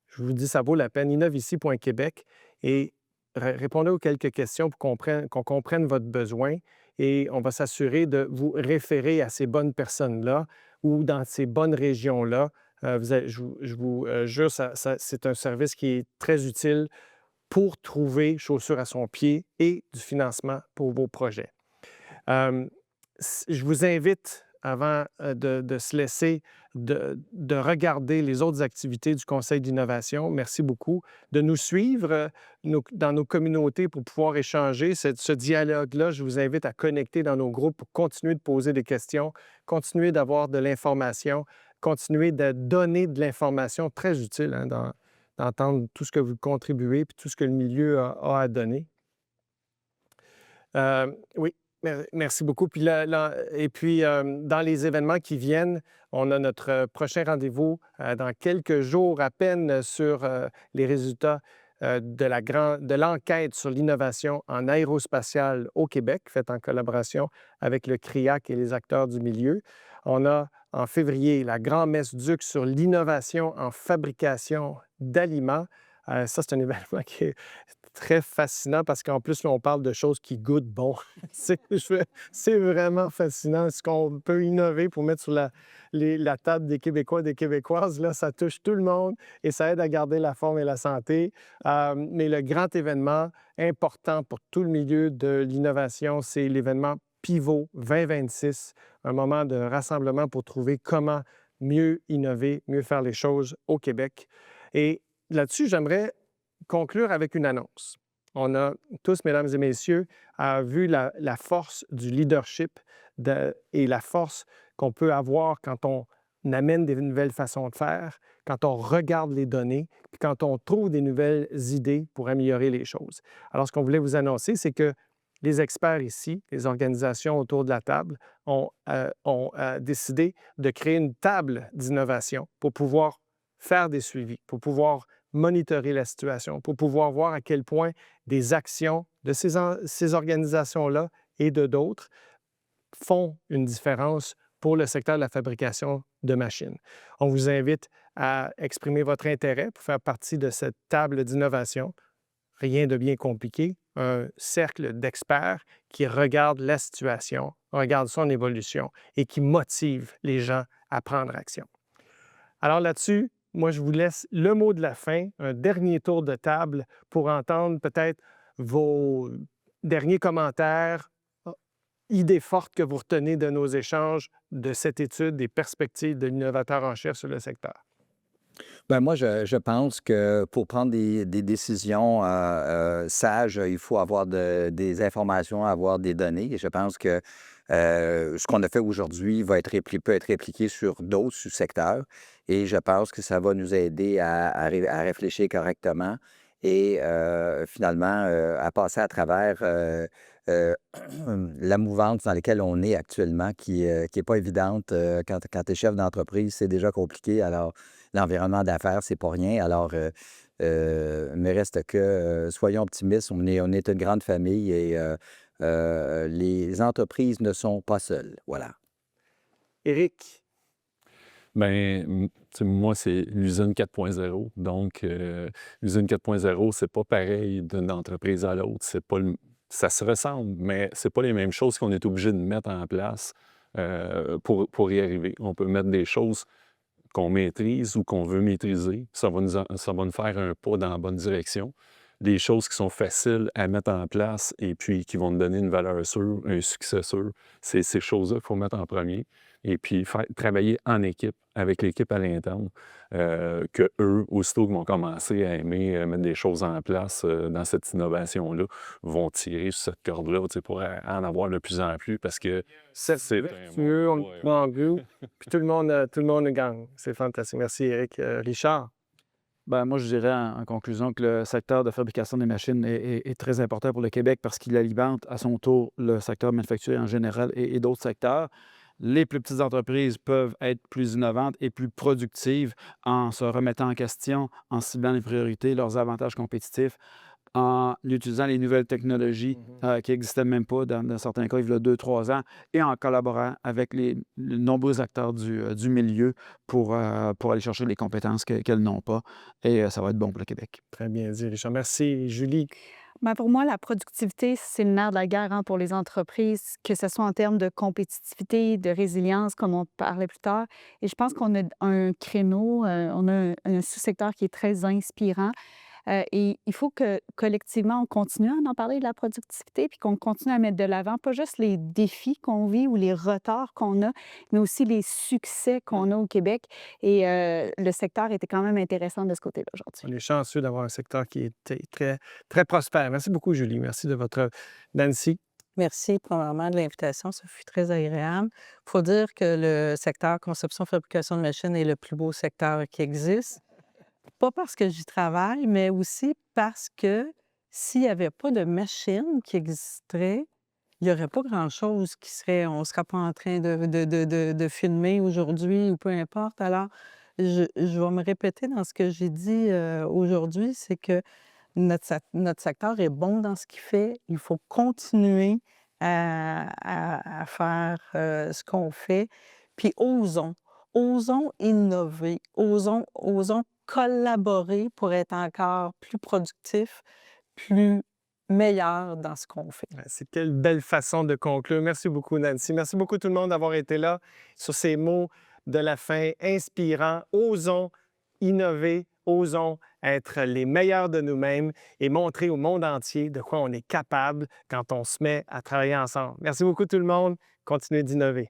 Je vous dis, ça vaut la peine. Innovici.Québec et répondez aux quelques questions pour qu'on comprenne votre besoin et on va s'assurer de vous référer à ces bonnes personnes-là ou dans ces bonnes régions-là. Je vous jure, c'est un service qui est très utile pour trouver chaussure à son pied et du financement pour vos projets. Je vous invite, avant de se laisser, de regarder les autres activités du Conseil d'innovation. Merci beaucoup. De nous suivre dans nos communautés pour pouvoir échanger. Ce dialogue-là, je vous invite à connecter dans nos groupes pour continuer de poser des questions, continuer d'avoir de l'information, continuer de donner de l'information très utile d'entendre tout ce que vous contribuez et tout ce que le milieu a à donner. Oui, merci beaucoup. Puis dans les événements qui viennent, on a notre prochain rendez-vous dans quelques jours à peine sur les résultats de l'enquête sur l'innovation en aérospatiale au Québec, faite en collaboration avec le CRIAC et les acteurs du milieu. On a en février la grand-messe Duc sur l'innovation en fabrication d'aliments. Ça, c'est un événement qui est très fascinant parce qu'en plus, là, on parle de choses qui goûtent bon. C'est vraiment fascinant. Ce qu'on peut innover pour mettre sur la table des Québécois et des Québécoises, là, ça touche tout le monde et ça aide à garder la forme et la santé. Mais le grand événement important pour tout le milieu de l'innovation, c'est l'événement Pivot 2026, un moment de rassemblement pour trouver comment mieux innover, mieux faire les choses au Québec. Et là-dessus, j'aimerais conclure avec une annonce. On a tous, mesdames et messieurs, vu la force du leadership et la force qu'on peut avoir quand on amène des nouvelles façons de faire, quand on regarde les données, puis quand on trouve des nouvelles idées pour améliorer les choses. Alors, ce qu'on voulait vous annoncer, c'est que les experts ici, les organisations autour de la table, ont décidé de créer une table d'innovation pour pouvoir faire des suivis, pour pouvoir monitorer la situation, pour pouvoir voir à quel point des actions de ces organisations-là et de d'autres font une différence pour le secteur de la fabrication de machines. On vous invite à exprimer votre intérêt pour faire partie de cette table d'innovation. rien de bien compliqué, un cercle d'experts qui regardent la situation, regardent son évolution et qui motivent les gens à prendre action. Alors là-dessus, moi, je vous laisse le mot de la fin, un dernier tour de table pour entendre peut-être vos derniers commentaires, idées fortes que vous retenez de nos échanges, de cette étude, des perspectives de l'innovateur en chef sur le secteur. Ben moi, je pense que pour prendre des décisions sages, il faut avoir des informations, avoir des données. Et je pense que ce qu'on a fait aujourd'hui peut être répliqué sur d'autres sous-secteurs. Et je pense que ça va nous aider à réfléchir correctement et finalement à passer à travers la mouvance dans laquelle on est actuellement, qui est pas évidente. Quand tu es chef d'entreprise, c'est déjà compliqué. Alors, l'environnement d'affaires, c'est pas rien. Alors, mais reste que, soyons optimistes, on est une grande famille et les entreprises ne sont pas seules. Voilà. Éric, Bien, tu sais, moi, c'est l'usine 4.0. Donc, l'usine 4.0, c'est pas pareil d'une entreprise à l'autre. C'est pas ça se ressemble, mais c'est pas les mêmes choses qu'on est obligé de mettre en place pour y arriver. On peut mettre des choses qu'on maîtrise ou qu'on veut maîtriser. Ça va nous faire un pas dans la bonne direction. Des choses qui sont faciles à mettre en place et puis qui vont nous donner une valeur sûre, un succès sûr, c'est ces choses-là qu'il faut mettre en premier. Et puis travailler en équipe, avec l'équipe à l'interne, que eux, aussitôt qu'ils vont commencer à aimer mettre des choses en place dans cette innovation-là, vont tirer sur cette corde-là, tu sais, pour en avoir de plus en plus parce que c'est c'est vertueux, on ouais, est en vue, puis tout le monde gagne. C'est fantastique. Merci, Éric. Richard? Ben, moi, je dirais en conclusion que le secteur de fabrication des machines est très important pour le Québec parce qu'il alimente à son tour le secteur manufacturier en général et d'autres secteurs. Les plus petites entreprises peuvent être plus innovantes et plus productives en se remettant en question, en ciblant les priorités, leurs avantages compétitifs, en utilisant les nouvelles technologies qui n'existaient même pas dans certains cas, il y a 2-3 ans, et en collaborant avec les nombreux acteurs du milieu pour aller chercher les compétences qu'elles n'ont pas. Et ça va être bon pour le Québec. Très bien dit, Richard. Merci, Julie. Ben, pour moi, la productivité, c'est le nerf de la guerre, hein, pour les entreprises, que ce soit en termes de compétitivité, de résilience, comme on parlait plus tard. Et je pense qu'on a un créneau, on a un sous-secteur qui est très inspirant. Et il faut que collectivement, on continue à en parler de la productivité, puis qu'on continue à mettre de l'avant, pas juste les défis qu'on vit ou les retards qu'on a, mais aussi les succès qu'on a au Québec. Et le secteur était quand même intéressant de ce côté-là On aujourd'hui. est chanceux d'avoir un secteur qui est très, très prospère. Merci beaucoup, Julie. Merci de votre... Nancy? Merci, premièrement, de l'invitation. Ça fut très agréable. Il faut dire que le secteur conception-fabrication de machines est le plus beau secteur qui existe. Pas parce que j'y travaille, mais aussi parce que s'il n'y avait pas de machines qui existeraient, il n'y aurait pas grand-chose qui serait... On ne serait pas en train de filmer aujourd'hui ou peu importe. Alors, je vais me répéter dans ce que j'ai dit aujourd'hui, c'est que notre secteur est bon dans ce qu'il fait. Il faut continuer à faire ce qu'on fait. Puis osons innover, osons collaborer pour être encore plus productifs, plus meilleurs dans ce qu'on fait. C'est quelle belle façon de conclure. Merci beaucoup, Nancy. Merci beaucoup tout le monde d'avoir été là sur ces mots de la fin inspirants. Osons innover, osons être les meilleurs de nous-mêmes et montrer au monde entier de quoi on est capable quand on se met à travailler ensemble. Merci beaucoup tout le monde. Continuez d'innover.